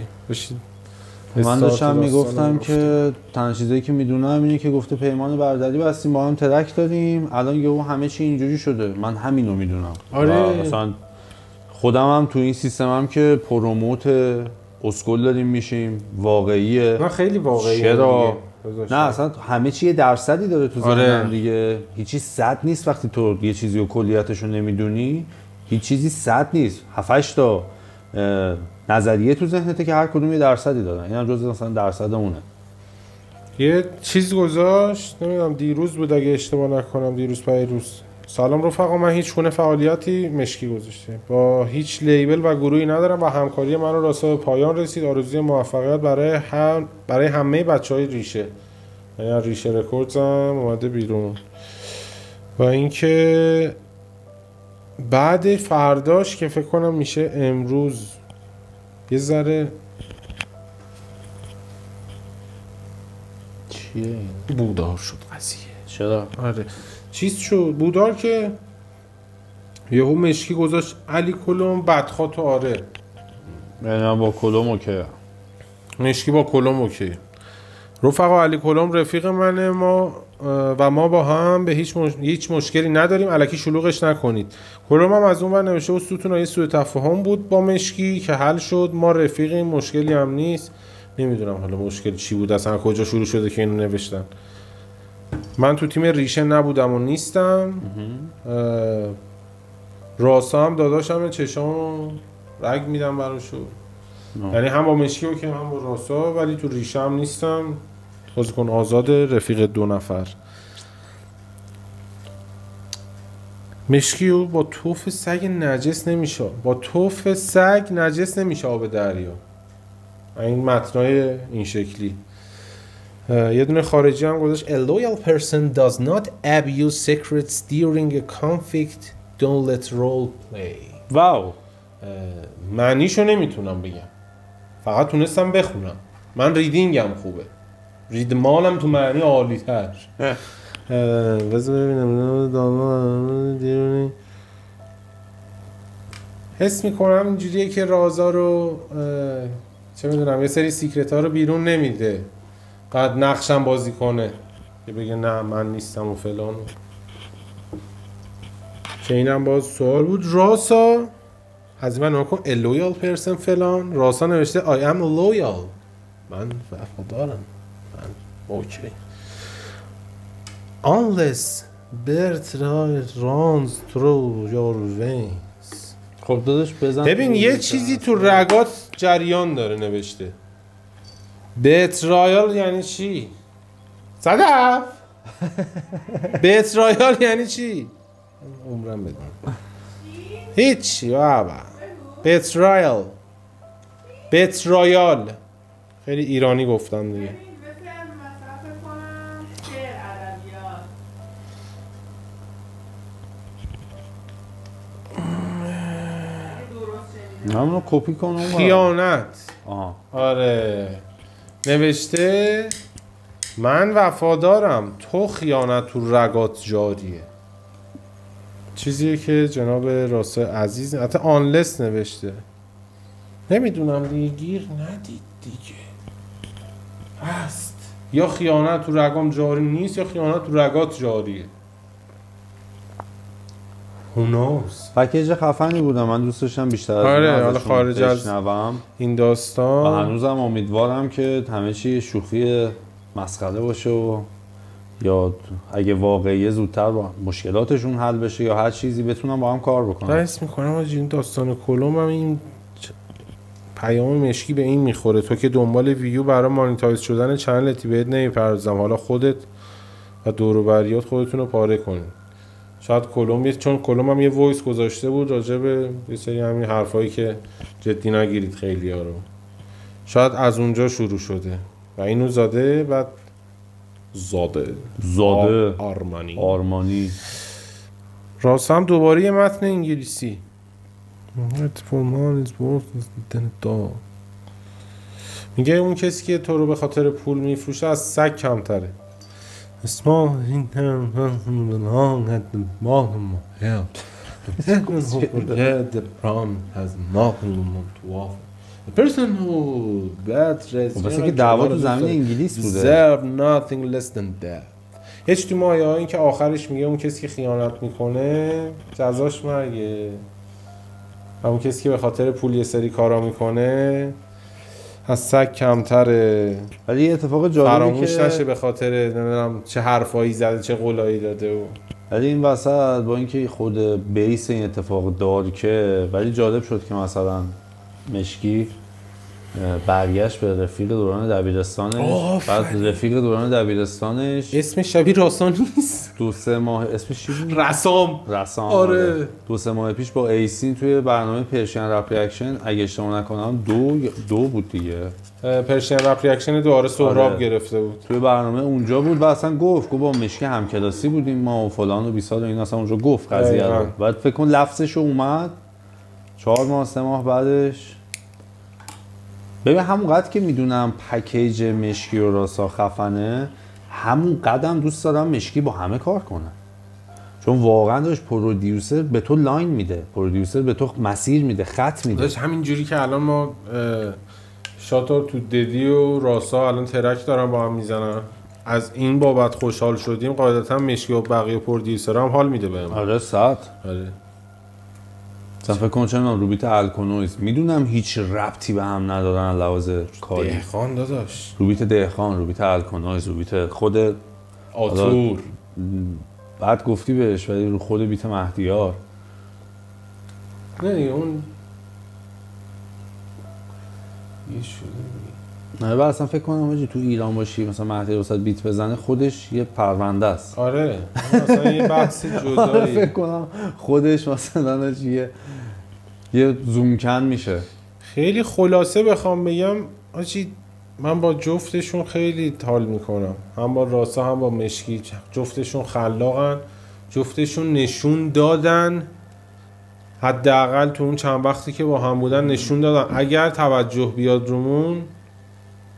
من داشتم میگفتم که تنها چیزایی که میدونم اینه که گفته پیمان برادری بستیم با هم ترک دادیم. الان یهو همه چی اینجوری شده. من همینو میدونم. آره. مثلا خودم هم تو این سیستمم که پروموت اسکول داریم میشیم واقعیه. نه خیلی واقعیه. چرا؟ نه اصلا همه چی یه درصدی داره تو ذهنم دیگه. هیچی 100 نیست. وقتی تو یه چیزی و کلیتشو نمیدونی هیچ چیزی 100 نیست. 7-8 تا نظریه تو ذهنته که هر کدوم یه درصدی دارن. اینم جزء مثلا درصدمونه. یه چیز گذاشت نمیدونم دیروز بود اگه اشتباه نکنم. دیروز پیروز. سلام رفقا من هیچ گونه فعالیتی مشکی گذاشته. با هیچ لیبل و گروهی ندارم و همکاری من راسا به پایان رسید. آرزوی موفقیت برای همه بچهای ریشه. یعنی ریشه رکوردز هم اومده بیرون. و اینکه بعد فرداش که فکر کنم میشه امروز یه ذره چیه؟ بودار شد قضیه. چرا؟ آره چیز شد بودار که یهو مشکی گذاشت علی کلم بدخواتو. آره یعنی با کلوم اوکی. مشکی با کلم اوکی. رفقا علی کلم رفیق منه، ما با هم به هیچ مشکلی نداریم، الکی شلوغش نکنید. کلم هم از اون ور نوشته و ستون یه سوء تفاهم بود با مشکی که حل شد، ما رفیقیم، مشکلی هم نیست. نمیدونم حالا مشکل چی بود، اصلا کجا شروع شده که اینو نوشتن. من تو تیم ریشه نبودم و نیستم. راسا هم داداشم، چشامو رگ میدم براشو. یعنی هم با مشکی و که هم با راسا، ولی تو ریشه هم نیستم. بازیکن آزاده، رفیق 2 نفر. مشکیو با توف سگ نجس نمیشه آب دریا. این متنای این شکلی. یه دونه خارجی هم گذاشت A loyal person does not abuse secrets during a conflict. Don't let role play. واو. معنیشو نمیتونم بگم، فقط تونستم بخونم. من ریدینگم خوبه، ریدمالم تو معنی عالی تر. بذار ببینم. حس میکنم اینجوریه که رازا رو چه میدونم یه سری سیکرت ها رو بیرون نمیده، قد نقشم بازی کنه که بگه نه من نیستم و فلان. که اینم باز سوال بود. راسا از من نکن a loyal person فلان. راسا نوشته I am loyal. من وفادارم. من اوکی. Unless birthright runs through your veins. خب داداش بزن. ببین یه چیزی تو رگات جریان داره نوشته. بیترایال یعنی چی؟ صدف. بیترایال یعنی چی؟ عمرم بدونم. هیچی بابا. بیترایال خیلی ایرانی گفتم دیگه. همونو کپی کنم. خیانت. آره نوشته من وفادارم، تو خیانت تو رگات جاریه. چیزیه که جناب راسه عزیز حتی آنلس نوشته. نمیدونم دیگه، گیر ندید دیگه. هست یا خیانت تو رگام جاری نیست یا خیانت تو رگات جاریه. هونوز پکیج خفنی بودم، من دوست داشتم بیشتر از آره حالا خارج از بشنوم این داستان. و هنوزم امیدوارم که همه چی شوخی مسخره باشه و یا اگه واقعیه زودتر با مشکلاتشون حل بشه یا هر چیزی بتونم با هم کار بکنم. حس میکنم این داستان کلم هم این پیام مشکی به این میخوره. تو که دنبال ویو برای مانیتایز شدن چنلتی بهت نمیپردازم، حالا خودت و دور و بریات خودتون رو پاره کنید. شاید کلم چون کلم هم یه وایس گذاشته بود راجع به یه سری همین حرفایی که جدی نگیرید خیلی ها رو، شاید از اونجا شروع شده و اینو زاده. بعد زاده آرمانی راست هم دوباره یه متن انگلیسی. میگه اون کسی که تو رو به خاطر پول میفروشه از سگ کمتره. Small in town belong at the bottom of hell. The problem has nothing to offer. The person who bad dressed. واسه که دعوا تو زمین انگلیس بوده. Deserve nothing less than that. هیچ تو مایه ها این که آخرش میگه اون کسی که خیانت میکنه جزاش مرگه و اون کسی که به خاطر پول یه سری کارا میکنه از سگ کمتره. ولی یه اتفاق جالبی فراموش که نشه به خاطر نمیدونم چه حرفایی زده چه قولایی داده. ولی این وسط با اینکه خود بیس این اتفاق دارکه، ولی جالب شد که مثلا مشکی برگشت به رفیق دوران دبیرستانش. بعد رفیق دوران دبیرستانش اسمش شبیه راسا نیست. 2-3 ماه اسمش چی بود؟ رسام. آره 2-3 ماه پیش با ایسین توی برنامه پرشین رپ ریاکشن اگه اشتباه نکنم دو بود دیگه. پرشین رپ ریاکشن دوباره سهراب گرفته بود توی برنامه اونجا بود و اصلا گفت با مشکی همکلاسی بودیم ما و فلان و بیسار و این اصلا اونجا گفت قضیه رو. بعد فکر کن لفظش اومد 4 ماه 3 ماه بعدش. ببین همون قدر که میدونم پکیج مشکی و راسا خفنه، همون قدم دوست دارم مشکی با همه کار کنه، چون واقعا داشت پرودیوسر به تو لاین میده، پرودیوسر به تو مسیر میده، خط میده. داشت همین جوری که الان ما شاتور تو ددی و راسا الان ترک دارن با هم میزنن، از این بابت خوشحال شدیم. قاعدتا مشکی و بقیه پرودیوسر هم حال میده بهم. آره 100. آره مثلا فکر کن چنان روبیت الکونویز میدونم هیچ ربطی به هم ندارن لحاظ کاری. دهخان داداش، روبیت دهخان، روبیت الکونویز، روبیت خود آتور. بعد گفتی بهش ولی رو خود بیت مهدیار. نه دیگه اون یه شده. نه بعد اصلا فکر کنم آجی تو ایران باشی مثلا مهدی وسط بیت بزنه خودش یه پرونده است. آره مثلا یه بحث جدایی. فکر کنم خودش مثلا یه زومکن میشه. خیلی خلاصه بخوام بگم آجی من با جفتشون خیلی حال میکنم، هم با راسا هم با مشکی. جفتشون خلاقن، جفتشون نشون دادن، حداقل تو اون چند وقتی که با هم بودن نشون دادن اگر توجه بیاد رومون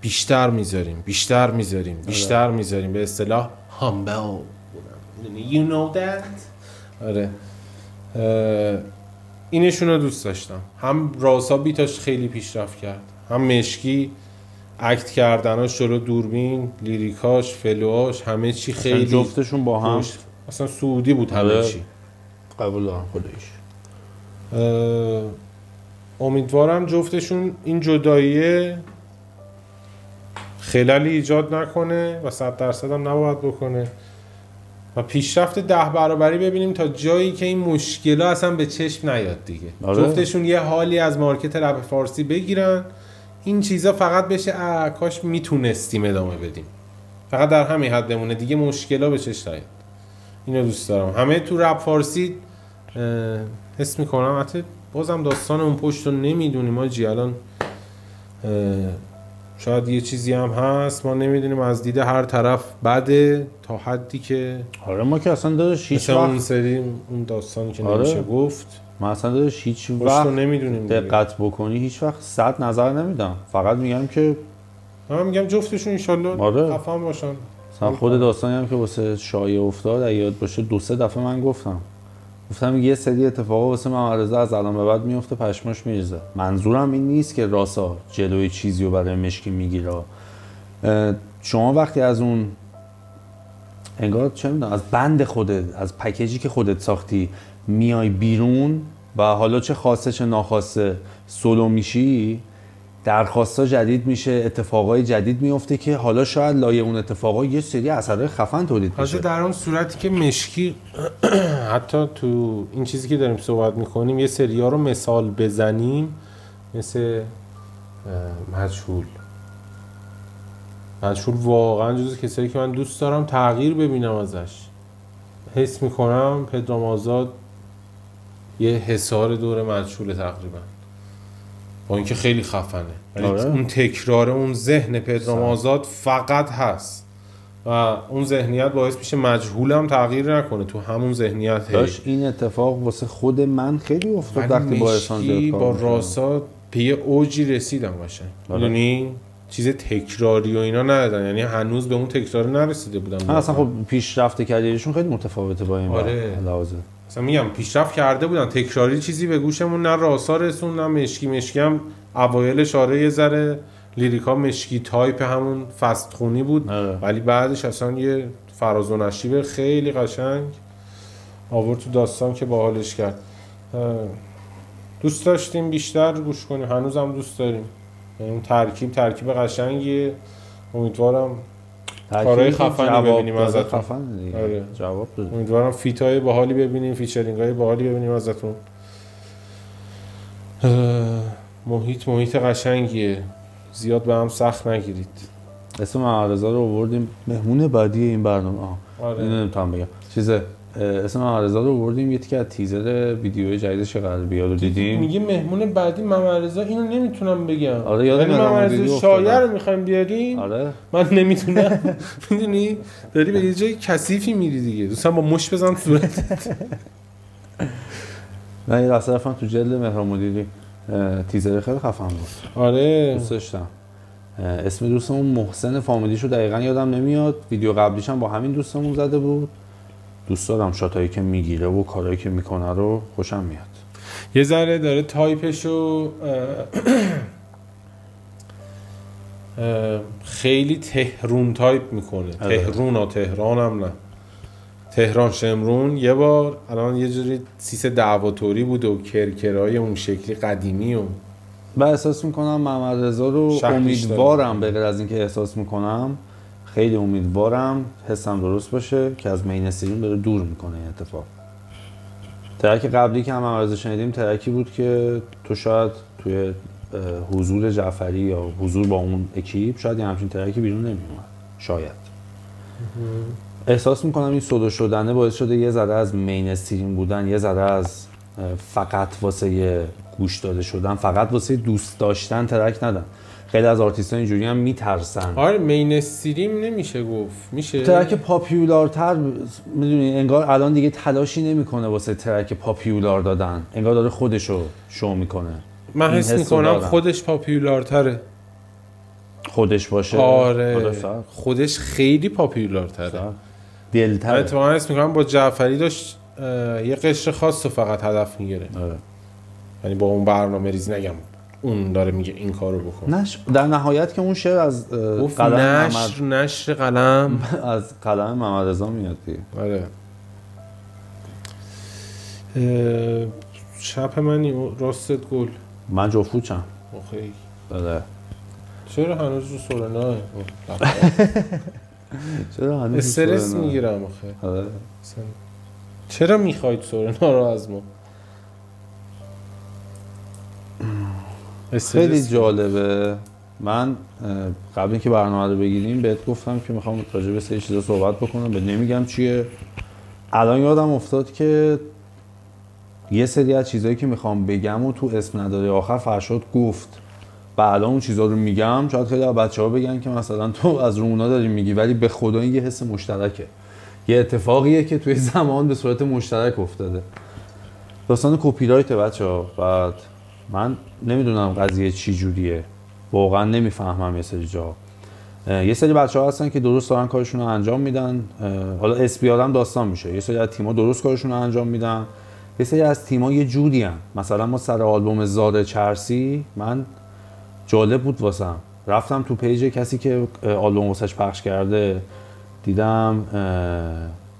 بیشتر میذاریم به اصطلاح humble. you know that. آره اینشون رو دوست داشتم. هم راسا بیتاش خیلی پیشرفت کرد، هم مشکی اکت کردناش جلو دوربین، لیریکاش، فلوهاش، همه چی خیلی جفتشون با هم اصلا سعودی بود همه چی. قبول دارم خودش. امیدوارم جفتشون این جداییه خلالی ایجاد نکنه و 100% هم نباید بکنه و پیشرفت 10 برابری ببینیم تا جایی که این مشکلات اصلا به چشم نیاد دیگه. جفتشون یه حالی از مارکت رپ فارسی بگیرن، این چیزا فقط بشه کاش میتونستیم ادامه بدیم، فقط در همین حد بمونه دیگه، مشکلات به چشم نیاد. اینو دوست دارم. همه تو رپ فارسی حس میکنم حتی بازم داستان اون پشت رو نمیدونیم آجی. الان شاید یه چیزی هم هست ما نمیدونیم، از دید هر طرف بده تا حدی که آره ما که اصلا داداش هیچ وقت اون سری اون داستانی که نمیشه گفت ما اصلا داداش هیچ وقت نمیدونیم دقت بکنی هیچ وقت 100 نظر نمیدم، فقط میگم که من میگم جفتشون ان شاءالله خفن باشن. مثلا خود داستانی هم که واسه شایعه افتاد اگه یاد باشه 2-3 دفعه من گفتم یه سری اتفاقا واسه محمد رضا از الان به بعد میفته پشماش میریزه. منظورم این نیست که راسا جلوی چیزی رو برای مشکی میگیره. شما وقتی از اون انگار چه میدونم از بند خودت، از پکیجی که خودت ساختی میای بیرون و حالا چه خواسته چه ناخواسته سولو میشی، درخواست‌ها جدید میشه، اتفاقای جدید میفته که حالا شاید لایه اون اتفاقا یه سری اثرهای خفن تولید بشه. در اون صورتی که مشکی حتی تو این چیزی که داریم صحبت میکنیم یه سری‌ها رو مثال بزنیم، مثل مجهول واقعا جزو کسایی که من دوست دارم تغییر ببینم ازش. حس میکنم پدرام آزاد یه حصار دور مجهول تقریبا، با اینکه خیلی خفنه ولی اون تکرار اون ذهن پدرام آزاد فقط هست و اون ذهنیت باعث میشه مجهولم تغییر نکنه تو همون ذهنیت. داشت این اتفاق واسه خود من خیلی افتاد وقتی با احسان زیاد با راسا به یه اوجی رسیدم قشنگ. میدونی چیز تکراری و اینا ندادن، یعنی هنوز به اون تکرار نرسیده بودن. اصلا خب پیشرفت کریرشون خیلی متفاوته با این لحاظه. مثلا میگم پیشرفت کرده بودن، تکراری چیزی به گوشمون نه راسا رسون نه مشکی هم اوایلش آره یه ذره لیریکا مشکی تایپ همون فست خونی بود ولی بعدش اصلا یه فراز و نشیب خیلی قشنگ آورد تو داستان که باحالش کرد. دوست داشتیم بیشتر گوش کنیم، هنوزم دوست داریم. این ترکیب قشنگیه. امیدوارم کارهای خفنی ببینیم ازتون. آره. جواب بده. امیدوارم فیتای باحالی ببینیم، فیچرینگای باحالی ببینیم ازتون. محیط قشنگیه، زیاد به هم سخت نگیرید. اسم محمد رضا رو آوردیم مهمون بعدی این برنامه. آره. اینو نمیتونم بگم. چیزه اسم محمد رضا رو آوردیم، یه تیکه از تیزر ویدیوی جدیدش که قرار بیاد رو دیدیم. میگه مهمون بعدی محمد رضا، اینو نمیتونم بگم. آره یادم محمد رضا شاعر رو می‌خوایم بیاریم. آره من نمیتونم. میدونی داری به یه جای کثیفی میری دیگه، دوستان با مش بزن صورتت. من یه لحظه رفتم تو جلد مهران مدیری، تیزر خیلی خفن بود. آره دوست داشتم. اسم دوستمون محسن فامیلیشو دقیقاً یادم نمیاد، ویدیو قبلیش هم با همین دوستمون زده بود. دوست دارم شاتایی که میگیره و کارهایی که میکنه رو خوشم میاد. یه ذره داره تایپشو خیلی تهرون تایپ میکنه. تهرون ها تهران هم نه، تهران شمرون یه بار، الان یه جوری سیس دعواتوری بود و کرکرهای اون شکلی قدیمی و احساس میکنم محمد رضا رو امیدوارم، به غیر از اینکه احساس میکنم خیلی امیدوارم حسم درست باشه که از مینستریم داره دور میکنه این اتفاق. ترک قبلی که هم محمد رضا شنیدیم ترکی بود که تو شاید توی حضور جعفری یا حضور با اون اکیپ شاید یه همچین ترکی بیرون نمیومد، شاید. احساس میکنم این سولو شدنه باعث شده یه ذره از مینستریم بودن، یه ذره از فقط واسه گوش داده شدن، فقط واسه دوست داشتن ترک ندن. خیلی از آرتیست‌ها اینجوری هم میترسن. آره مینستریم نمیشه گفت، میشه ترک پاپیولارتر، میدونی انگار الان دیگه تلاشی نمیکنه واسه ترک پاپیولار دادن، انگار داره خودشو شو میکنه. من حس میکنم خودش پاپیولارتره. خودش باشه. آره خودش خیلی پاپیولارتره، دلتره. اتفاقا حس میکنم با جعفری داشت یه قشر خاص رو فقط هدف میگیره. آره. یعنی با اون برنامه ریزی، نگم اون داره میگه این کارو بکن. در نهایت که اون شعر از قلم نشر قلم از قلم محمد رضا میاد دیگه. آره. چپ منی راستت گل. من جفوچم. اوکی. بله. چرا هنوز رو سورنا؟ چرا هنوز استرس میگیرم آخه. آره. چرا میخواید سورنا رو از ما؟ خیلی جالبه. من قبل اینکه برنامه رو بگیریم بهت گفتم که میخوام راجع به سری چیزا صحبت بکنم، بهت نمیگم چیه. الان یادم افتاد که یه سری از چیزایی که میخوام بگم و تو اسم نداره آخر فرشاد گفت و الان اون چیزا رو میگم. شاید خیلی از بچه‌ها بگن که مثلا تو از رونا داری میگی، ولی به خدا این یه حس مشترکه، یه اتفاقیه که توی زمان به صورت مشترک افتاده. داستان کپی رایت بچه‌ها. بعد من نمیدونم قضیه چی جوریه، واقعا نمیفهمم. یه سری جا یه سری بچه‌ها هستن که درست دارن کارشون رو انجام میدن، حالا اس بی هم داستان میشه. یه سری از تیم‌ها درست کارشون رو انجام میدن، یه سری از تیم‌ها یه جوری ان. مثلا ما سر آلبوم زاد چرسی، من جالب بود واسم، رفتم تو پیج کسی که آلبوم واسش پخش کرده، دیدم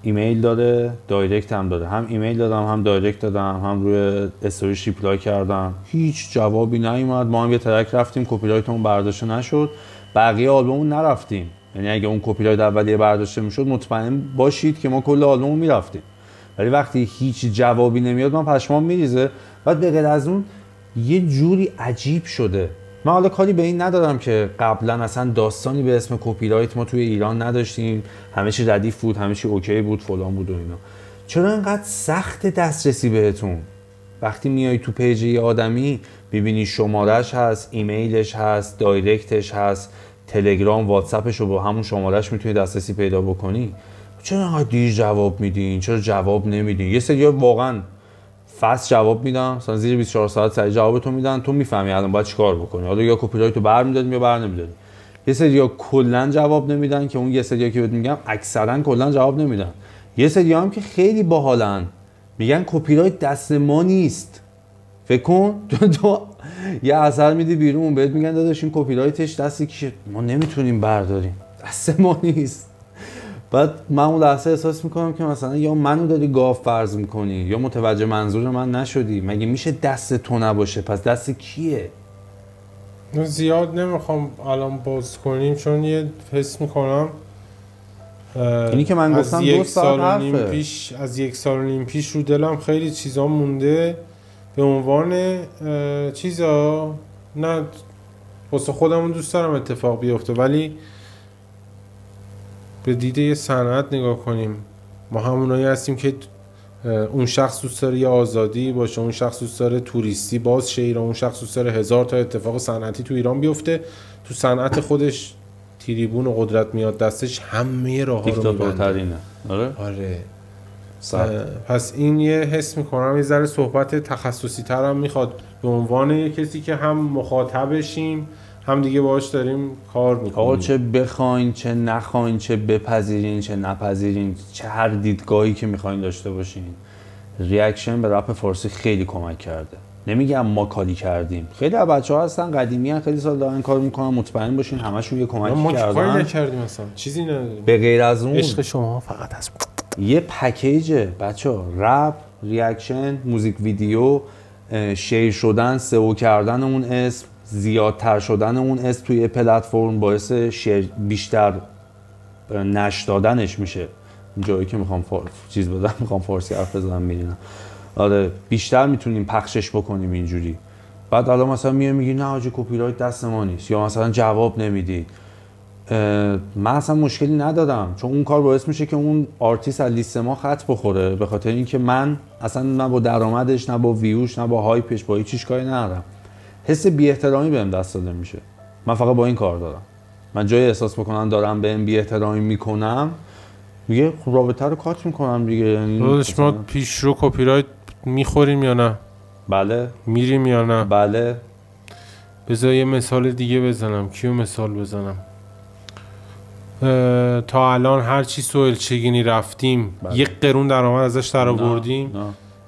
ایمیل داره، دایرکت هم داره. هم ایمیل دادم، هم دایرکت دادم، هم روی استوریش ریپلای کردم، هیچ جوابی نیومد. ما هم یه ترک رفتیم، کپی رایتمون برداشته نشد، بقیه آلبومو نرفتیم. یعنی اگه اون کپی رایت اولیه برداشته میشد مطمئن باشید که ما کل آلبومو میرفتیم. ولی وقتی هیچ جوابی نمیاد من پشمام میریزه. بعد به غیر از اون یه جوری عجیب شده. من حالا کاری به این ندارم که قبلا اصلا داستانی به اسم کپی رایت ما توی ایران نداشتیم، همه چی ردیف بود، همه چی اوکی بود، فلان بود و اینا. چرا اینقدر سخت دسترسی بهتون؟ وقتی میای تو پیج یه آدمی ببینی شمارش هست، ایمیلش هست، دایرکتش هست، تلگرام، واتساپش رو با همون شمارش میتونی دسترسی پیدا بکنی، چرا اینقدر دیر جواب میدین؟ چرا جواب نمیدین؟ یه سری واقعا فست جواب میدم، مثلا زیر 24 ساعت سریع جوابتون میدن، تو میفهمی الان باید چیکار بکنی. حالا یا کپی رایت رو برمی‌داریم یا برنمی‌داریم. یه سری‌ها کلا جواب نمیدن که اون یه سری‌ها که بهت میگم اکثرا کلا جواب نمیدن. یه سری‌ها هم که خیلی باحالن، میگن کپی رایت دست ما نیست. فکر کن تو یه اثر میدی بیرون بهت میگن داداش این کپی رایتش دست کیه؟ ما نمیتونیم برداریم، دست ما نیست. بعد من اون لحظه احساس میکنم که مثلا یا منو داری گاو فرض میکنی یا متوجه منظور من نشدی. مگه میشه دست تو نباشه؟ پس دست کیه؟ زیاد نمیخوام الان باز کنیم چون یه حس میکنم اینی که من گفتم 2 سال حرفه. از 1 سال و نیم پیش رو دلم خیلی چیزا مونده به عنوان چیزا، نه واسه خودمون دوست دارم اتفاق بیفته ولی به دیده یه صنعت نگاه کنیم. ما همونایی هستیم که اون شخص دوست داره یه آزادی باشه، اون شخص دوست داره توریستی باز شه ایران، اون شخص دوست داره 1000 تا اتفاق صنعتی تو ایران بیفته، تو صنعت خودش تریبون و قدرت میاد دستش، همه راه‌ها رو می‌بنده. آره. پس این یه حس میکنم یه ذره صحبت تخصصی تر هم میخواد به عنوان یه کسی که هم مخاطبشیم هم دیگه باهاش داریم کار میکنیم. آقا چه بخواین چه نخواین، چه بپذیرین چه نپذیرین، چه هر دیدگاهی که میخواین داشته باشین، ریاکشن به رپ فارسی خیلی کمک کرده. نمیگم ما کاری کردیم، خیلی از بچه‌ها هستن قدیمی ان خیلی سال دارن کار میکنن، مطمئن باشین همشون یه کمکی کردن. ما کاری نکردیم اصلا، چیزی نداریم به غیر از اون. عشق شما فقط هست. یه پکیجه بچه‌ها، رپ، ریاکشن، موزیک ویدیو، شیر شدن، سئو کردن اون اسم، زیادتر شدن اون اسم توی پلتفرم باعث شیر بیشتر نشر دادنش میشه. جایی که میخوام چیز بدم، میخوام فارسی حرف بزنم میرینم. آره بیشتر میتونیم پخشش بکنیم اینجوری. بعد حالا مثلا میگی نه آجی کپی رایت دست ما نیست، یا مثلا جواب نمیدی. من اصلا مشکلی ندادم، چون اون کار باعث میشه که اون آرتیست از لیست ما خط بخوره، به خاطر اینکه من اصلا نه با درآمدش نه با ویوش نه با هایپش با هیچ کاری ندارم. حس بی احترامی بهم دست داده میشه. من فقط با این کار دارم. من جای احساس بکنم دارم بهم بی احترامی میکنم، میگه خب رابطه رو کات میکنم دیگه. یعنی ما پیشرو کپی رایت میخوریم یا نه؟ بله. میریم یا نه؟ بله. بذار یه مثال دیگه بزنم. کیو مثال بزنم؟ تا الان هر چی سوئیل چگینی رفتیم یک قرون درآمد ازش درآوردیم.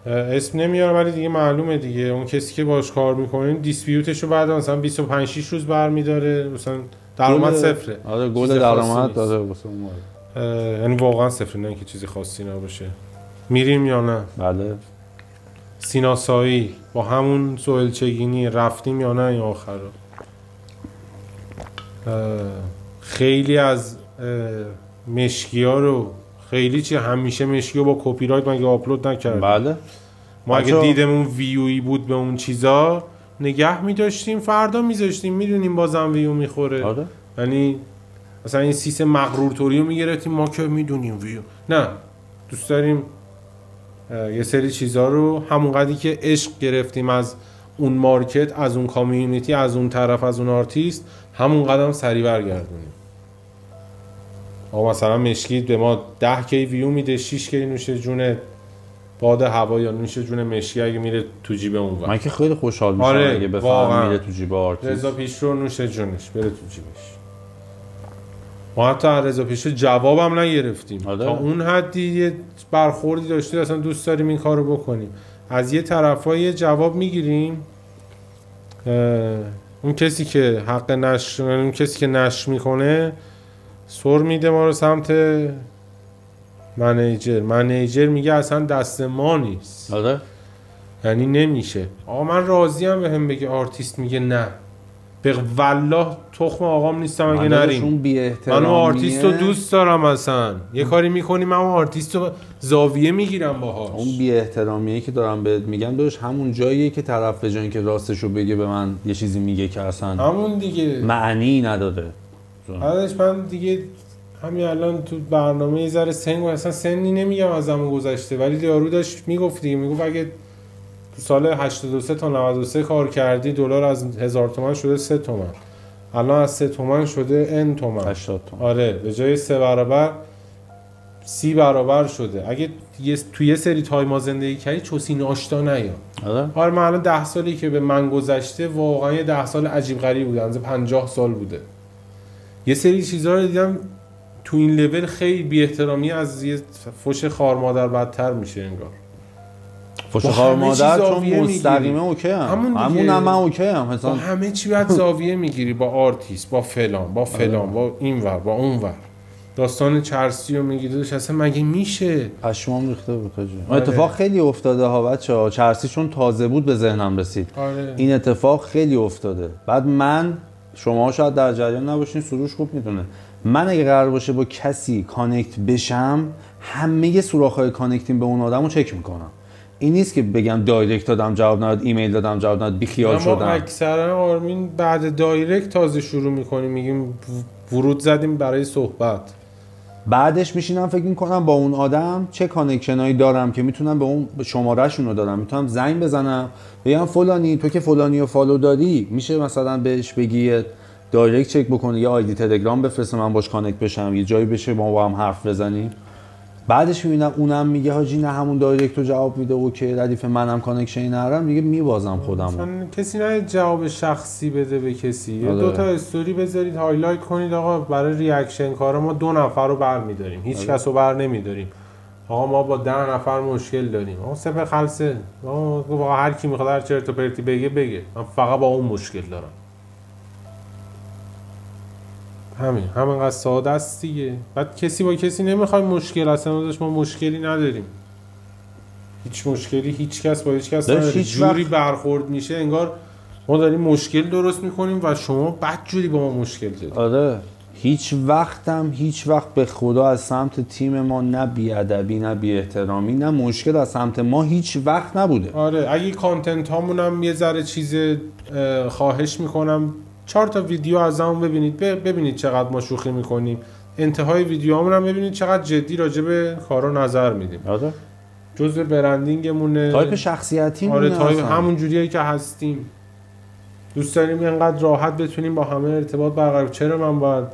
اسم نمیارم ولی دیگه معلومه دیگه، اون کسی که باش کار میکنین دیسپیوتش رو بعد مثلا 25 6 روز برمیداره، مثلا درآمد صفره. آره گل درآمد داره واسه اون. یعنی واقعا صفره، نه اینکه چیزی خاصی نباشه. میریم یا نه؟ بله. سیناسایی با همون سوئیل چگینی رفتیم یا نه این آخر رو؟ خیلی از مشکیا رو خیلی چی همیشه مشکیو با کپی رایت مگه آپلود نکردیم؟ بله. ما اگه دیدمون ویویی بود به اون چیزا نگه می‌داشتیم، فردا می‌ذاشتیم، میدونیم بازم ویو میخوره. آره. یعنی مثلا این سیستم مغرور توری رو میگرفتیم، ما که میدونیم ویو. نه، دوست داریم یه سری چیزا رو همون قدری که عشق گرفتیم از اون مارکت، از اون کامیونیتی، از اون طرف، از اون آرتیست، همون قدم سریع برگردونیم. مثلا مشکی به ما 10 کی ویو میده، 6 کی نوشه جون باد هوا یا نوشه جون مشکی اگه میره تو جیب اون وقت. من که خیلی خوشحال میشم اگه بفهمم میره تو جیب آرتیست. رضا پیشرو نوشه جونش بره تو جیبش. ما حتی از رضا پیشرو جوابم نگرفتیم. تا اون حدی یه برخوردی داشتید اصلا دوست داریم این کارو بکنیم. از یه طرفای جواب میگیریم، اون کسی که حق نشر، اون کسی که نشر میکنه سر میده ما رو سمت منیجر میگه اصلا دست ما نیست. آره. یعنی نمیشه. آقا من راضیم بهم بگه آرتیست میگه نه، به والله تخم آقام نیستم اگه نریم. من اون آرتیست رو دوست دارم، اصلا یه کاری میکنیم من اون آرتیست رو زاویه میگیرم باهاش. اون بی احترامیه که دارم بهت میگم داشت همون جاییه که طرف به جای اینکه راستشو بگه به من یه چیزی میگه که اصلا همون دیگه معنی نداره. بعدش من دیگه همین الان تو برنامه یه ذره سن، اصلا سنی نمیگم از زمان گذشته، ولی یارو داشت میگفت دیگه، میگفت اگه تو سال 83 تا 93 کار کردی دلار از 1000 تومان شده 3 تومن، الان از 3 تومن شده n تومن، 80 تومن. آره به جای 3 برابر 30 برابر شده. اگه تو یه سری تایما زندگی کردی چوسین آشتا نیا. آره من الان 10 سالی که به من گذشته واقعا یه 10 سال عجیب غریب بوده، از 50 سال بوده. یه سری چیزا رو دیدم تو این لول خیلی بی احترامی از یه فوش خار مادر بدتر میشه انگار. فوش خار مادر چون مستقیمه اوکی هم، همون من اوکی هم، با همه چی باید زاویه میگیری، با آرتیست، با فلان، با فلان، با این ور، با اون ور. داستان چرسی رو میگیریدش اصلا مگه میشه؟ پشمام ریخته بود تاجی. اتفاق خیلی افتاده ها بچه‌ها، چرسی چون تازه بود به ذهنم رسید. آره. این اتفاق خیلی افتاده. بعد من، شما شاید در جریان نباشین، سروش خوب میدونه، من اگه قرار باشه با کسی کانکت بشم همه سوراخ‌های کانکتینگ به اون آدمو چک میکنم. این نیست که بگم دایرکت دادم جواب نداد، ایمیل دادم جواب نداد، بیخیال شدم. ما اکثرا آرمین بعد دایرکت تازه شروع میکنیم، میگیم ورود زدیم برای صحبت. بعدش میشینم فکر میکنم با اون آدم چه کانکشنایی دارم که میتونم به اون شمارهشون رو دارم، میتونم زنگ بزنم بگم فلانی تو که فلانی رو فالو داری، میشه مثلا بهش بگی دایرکت چک بکنه، یا آیدی تلگرام بفرسته من باش کانکت بشم، یه جایی بشه با هم حرف بزنیم. بعدش میبینم اونم میگه حاجی نه همون دایرکت رو جواب میده اوکی ردیف منم کانکشنی ندارم، دیگه میبازم خودمو. کسی نه جواب شخصی بده به کسی. یا دو تا استوری بذارید هایلایت کنید آقا برای ریاکشن کارا ما 2 نفر رو برمی‌داریم، هیچ کس رو بر نمی‌داریم. آقا ما با 10 نفر مشکل داریم. آقا صفر خلصه. آقا هر کی میخواد هر چرت و پرتی بگه من فقط با اون مشکل دارم. همینقدر ساده است دیگه. بعد کسی با کسی نمیخوای مشکل، اصلا داشت ما مشکلی نداریم. هیچ مشکلی هیچ کس با هیچ کس نداره. جوری برخورد میشه انگار ما داریم مشکل درست میکنیم و شما بدجوری با ما مشکل دارید. آره هیچ وقت به خدا از سمت تیم ما نه بی‌ادبی نه بی‌احترامی نه مشکل از سمت ما هیچ وقت نبوده. آره اگه کانتنت هامونم یه ذره چیز خواهش میکنم 4 تا ویدیو از همون ببینید چقدر ما شوخی میکنیم، انتهای ویدیوهامون هم ببینید چقدر جدی راجع به کارا نظر میدیم. آره جزء برندینگمونه، تایپ شخصیتی مونه. آره تایپ همون جوریه که هستیم. دوست داریم اینقدر راحت بتونیم با همه ارتباط برقرار. چرا من باید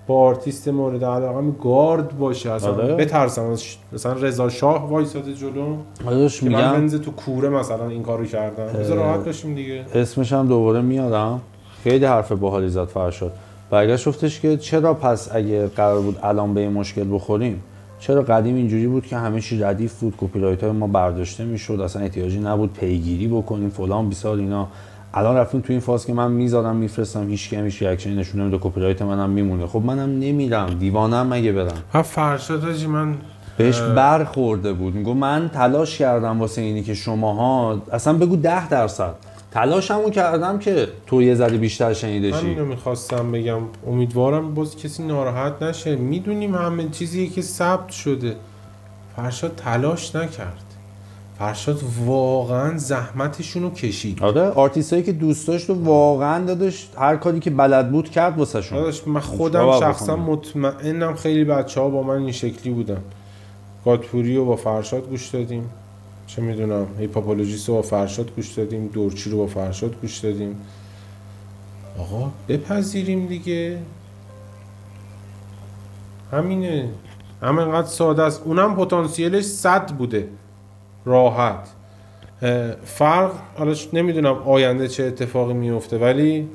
با آرتیست مورد علاقه‌م گارد باشه اصلا بترسم؟ مثلا رضا شاه وایساده جلو آداش میگم من بنز تو کوره مثلا این کارو کردم، بذار راحت باشیم دیگه. اسمش هم دوباره میارم، خیلی حرف باحالی زد فرشاد. برگشت گفتش که چرا پس اگه قرار بود الان به این مشکل بخوریم، چرا قدیم اینجوری بود که همه چی ردیف بود، کپی رایت های ما برداشته میشد، اصلا احتیاجی نبود پیگیری بکنیم فلان بیسار اینا. الان رفتیم تو این فاز که من میذارم میفرستم هیچ کی هیچ ریاکشنی نشون نمیده، کپی رایت منم میمونه. خب منم نمیرم، دیوانم مگه برم؟ فرشاد حاجی من بهش برخورده بود، میگه من تلاش کردم واسه اینی که شماها اصلا بگو 10% تلاشمو کردم که تو یه ذره بیشتر شنیده شی. همینو میخواستم بگم، امیدوارم باز کسی ناراحت نشه. میدونیم همه چیزی که ثبت شده. فرشاد تلاش نکرد، فرشاد واقعا زحمتشونو کشید. آره آرتیستایی که دوست داشت و واقعا داداش هر کاری که بلد بود کرد واسه شون. داداش من خودم شخصا مطمئنم خیلی بچه‌ها با من این شکلی بودن. گاتپوری رو با فرشاد گوش دادیم، چه میدونم هیپاپولوژیست رو با فرشاد گوش دادیم، دورچی رو با فرشاد گوش دادیم. آقا بپذیریم دیگه، همینه، همینقدر ساده است. اونم پتانسیلش 100 بوده راحت. فرق حالا نمیدونم آینده چه اتفاقی میفته، ولی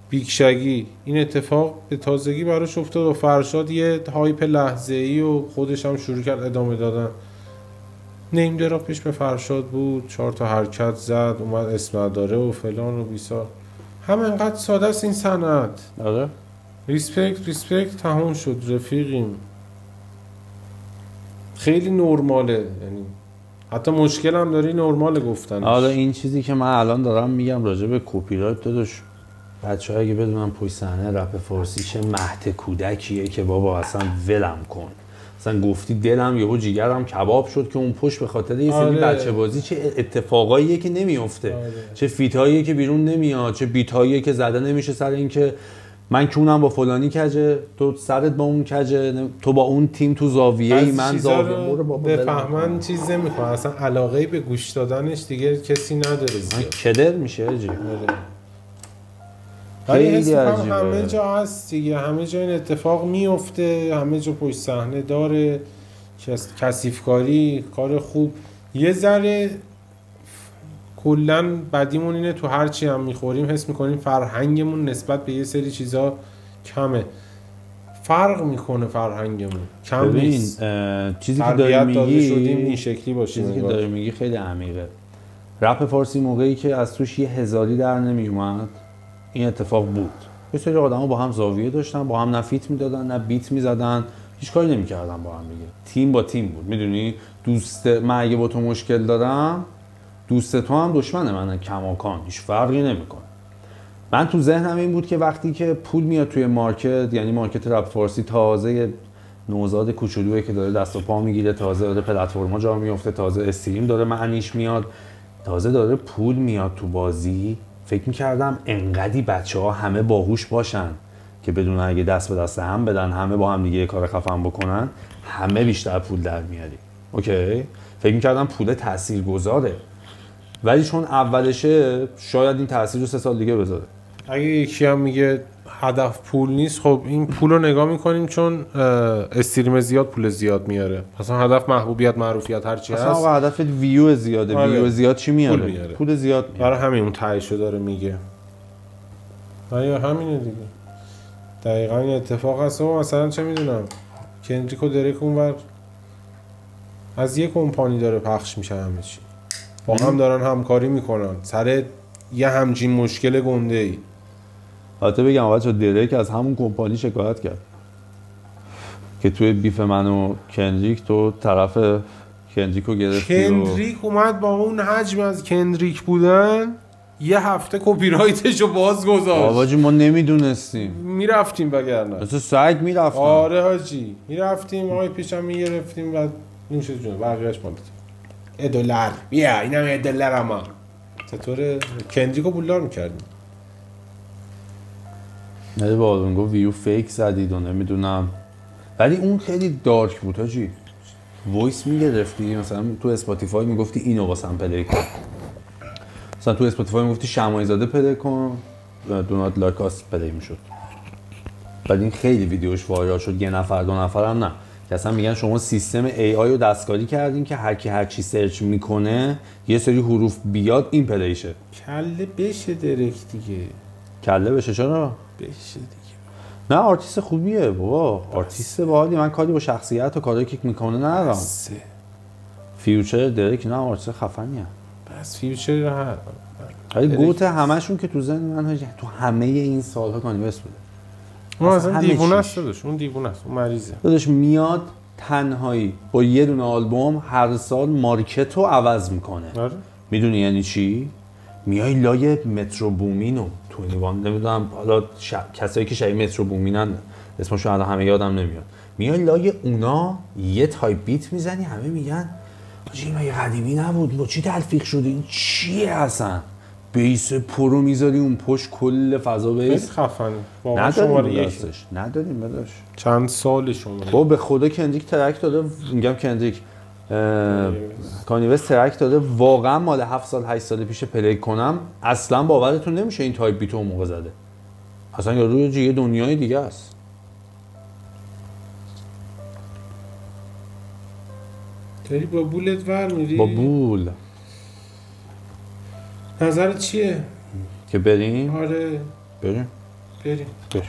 بیگشگی این اتفاق به تازگی براش افتاد و فرشاد یه هایپ لحظه‌ای و خودش هم شروع کرد ادامه دادن. نیم دراپش به فرشاد بود، 4 تا حرکت زد، اومد اسم داره و فلان و بیسار. همینقدر ساده است این صنعت. آره ریسپکت تموم شد رفیقیم. خیلی نرماله، یعنی حتی مشکل هم داری نرماله گفتنش. آره این چیزی که من الان دارم میگم راجع به کپی رایت داداش، بچه‌ها اگه بدونن پشت صحنه رپ فارسی چه مهد کودکیه که بابا اصلا ولم کن، اصلا گفتی دلم یهو جیگرم کباب شد که اون پشت به خاطر یه سری بچه بازی چه اتفاقاییه که نمیفته. چه فیتاییه که بیرون نمیاد، چه بیتاییه که زده نمیشه سر این که من کونم با فلانی کجه، تو سرت با اون کجه، تو با اون تیم تو زاویه‌ای من زاویه رو بفهمن چیز نمیخواد، اصلا علاقه‌ای به گوش دادنش دیگه کسی نداره زیاد. کدر میشه آجی. ولی حس می‌کنم همه جا هست دیگه، همه جا این اتفاق میفته، همه جا پشت صحنه داره کثیف‌کاری، کار خوب. یه ذره کلاً بدیمون اینه تو هر چی هم میخوریم حس میکنیم فرهنگمون نسبت به یه سری چیزا کمه، فرق میکنه فرهنگمون کم نیست. چیزی که داری میگی شدیم این شکلی باشیم. چیزی که داری میگی خیلی عمیقه. رپ فارسی موقعی که از توش یه هزاری در نمیومد این اتفاق بود. یه سری آدما با هم زاویه داشتن، با هم نه فیت میدادن نه بیت میزدن، هیچ کاری نمیکردن با هم دیگه. تیم با تیم بود. میدونی دوست من اگه با تو مشکل دارم، دوست تو هم دشمن منه کماکان، هیچ فرقی نمیکنه. من تو ذهنم این بود که وقتی که پول میاد توی مارکت، یعنی مارکت رپ فارسی تازه نوزاد کوچولویی که داره دست و پا میگیره، تازه داره پلتفرما جا میفته، تازه استریم داره معنیش میاد، تازه داره پول میاد تو بازی، فکر میکردم انقدی بچه‌ها همه باهوش باشن که بدون اگه دست به دست هم بدن، همه با هم دیگه یه کار خفن بکنن، همه بیشتر پول در میاری. اوکی؟ فکر می‌کردم پول تاثیرگذاره، ولی چون اولشه شاید این تاثیر رو 3 سال دیگه بذاره. اگه یکی هم میگه هدف پول نیست، خب این پول رو نگاه میکنیم چون استریم زیاد پول زیاد میاره. مثلا هدف محبوبیت، معروفیت، هرچی هست. اصلا هدف ویو زیاده. ویو زیاد چی میاره؟ پول میاره. پول زیاد میاره. برای همین اون تهیشو داره میگه. آیا همینه دیگه. دقیقاً این اتفاق هست. و مثلا چه میدونم کندریک و دریک اونور از یه کمپانی داره پخش میشه همه چی. با هم دارن همکاری میکنن سر یه همچین مشکل گنده ای. البته بگم بچه‌ها دریک از همون کمپانی شکایت کرد که توی بیف من و کندریک تو طرف کندریک رو گرفتی. کندریک اومد با اون حجم از کندریک بودن یه هفته کپی رایتشو باز گذاشت. آواجی ما نمیدونستیم، میرفتیم وگرنه مثل سگ میرفتیم. آره حاجی میرفتیم، آقای پیشم میگرفتیم و نوش جون بقیه‌اش مالت $1 بیا اینم $1 اما چطوره کندریکو پولدار میکردیم. نه با گفت ویو فیک زدید و نمیدونم، ولی اون خیلی دارک بود حاجی. وایس میگرفتی مثلا تو اسپاتیفای میگفتی اینو واسم پلی کن، مثلا تو اسپاتیفای میگفتی شماعی زاده پلی کن، دونات لاکاست پلی میشد. بعد این خیلی ویدیوش وایرال شد، یه نفر 2 نفر هم نه، که اصلا میگن شما سیستم AI رو دستکاری کردین که هر کی هر چی سرچ میکنه یه سری حروف بیاد این پلیشه. کله بشه درک دیگه. کله بشه چرا؟ بشه دیگه. نه آرتیست خوبیه بابا، آرتیست باحالی. من کاری با شخصیت و کاری که میکنه ندارم. فیوچر دریک نه آرتیست خفنیه. بس فیوچر رو هر ولی گوت همشون که تو ذهن من تو همه این سالها کانی وست بوده. اون اصلا دیوونه است داداش، اون دیوونه است، اون مریضه داداش. میاد تنهایی با یه دونه آلبوم هر سال مارکت رو عوض میکنه. آره. میدونی یعنی چی؟ میای لای مترو بومین و تونیوان، نمیدونم حالا کسایی که شبیه مترو بومینن اسمشون الان همه یادم نمیاد، میای لای اونا یه تایپ بیت میزنی، همه میگن آجی مگه قدیمی نبود، با چی تلفیق شده، این چیه اصلا؟ بیس پرو میذاری اون پشت کل فضا بیس. خفن. نداریم دستش، نداریم بداش. چند سال شما با به خدا کندریک ترک داده، میگم کندریک کانی وست ترک داده واقعا مال 7 سال 8 سال پیش پلی کنم اصلا باورتون نمیشه این تایپ بیت اون موقع زده. اصلا یارو یه دنیای دیگه است. داری با بولت ور میری؟ با بول. نظرت چیه؟ که بریم؟ آره بریم. بریم. بریم.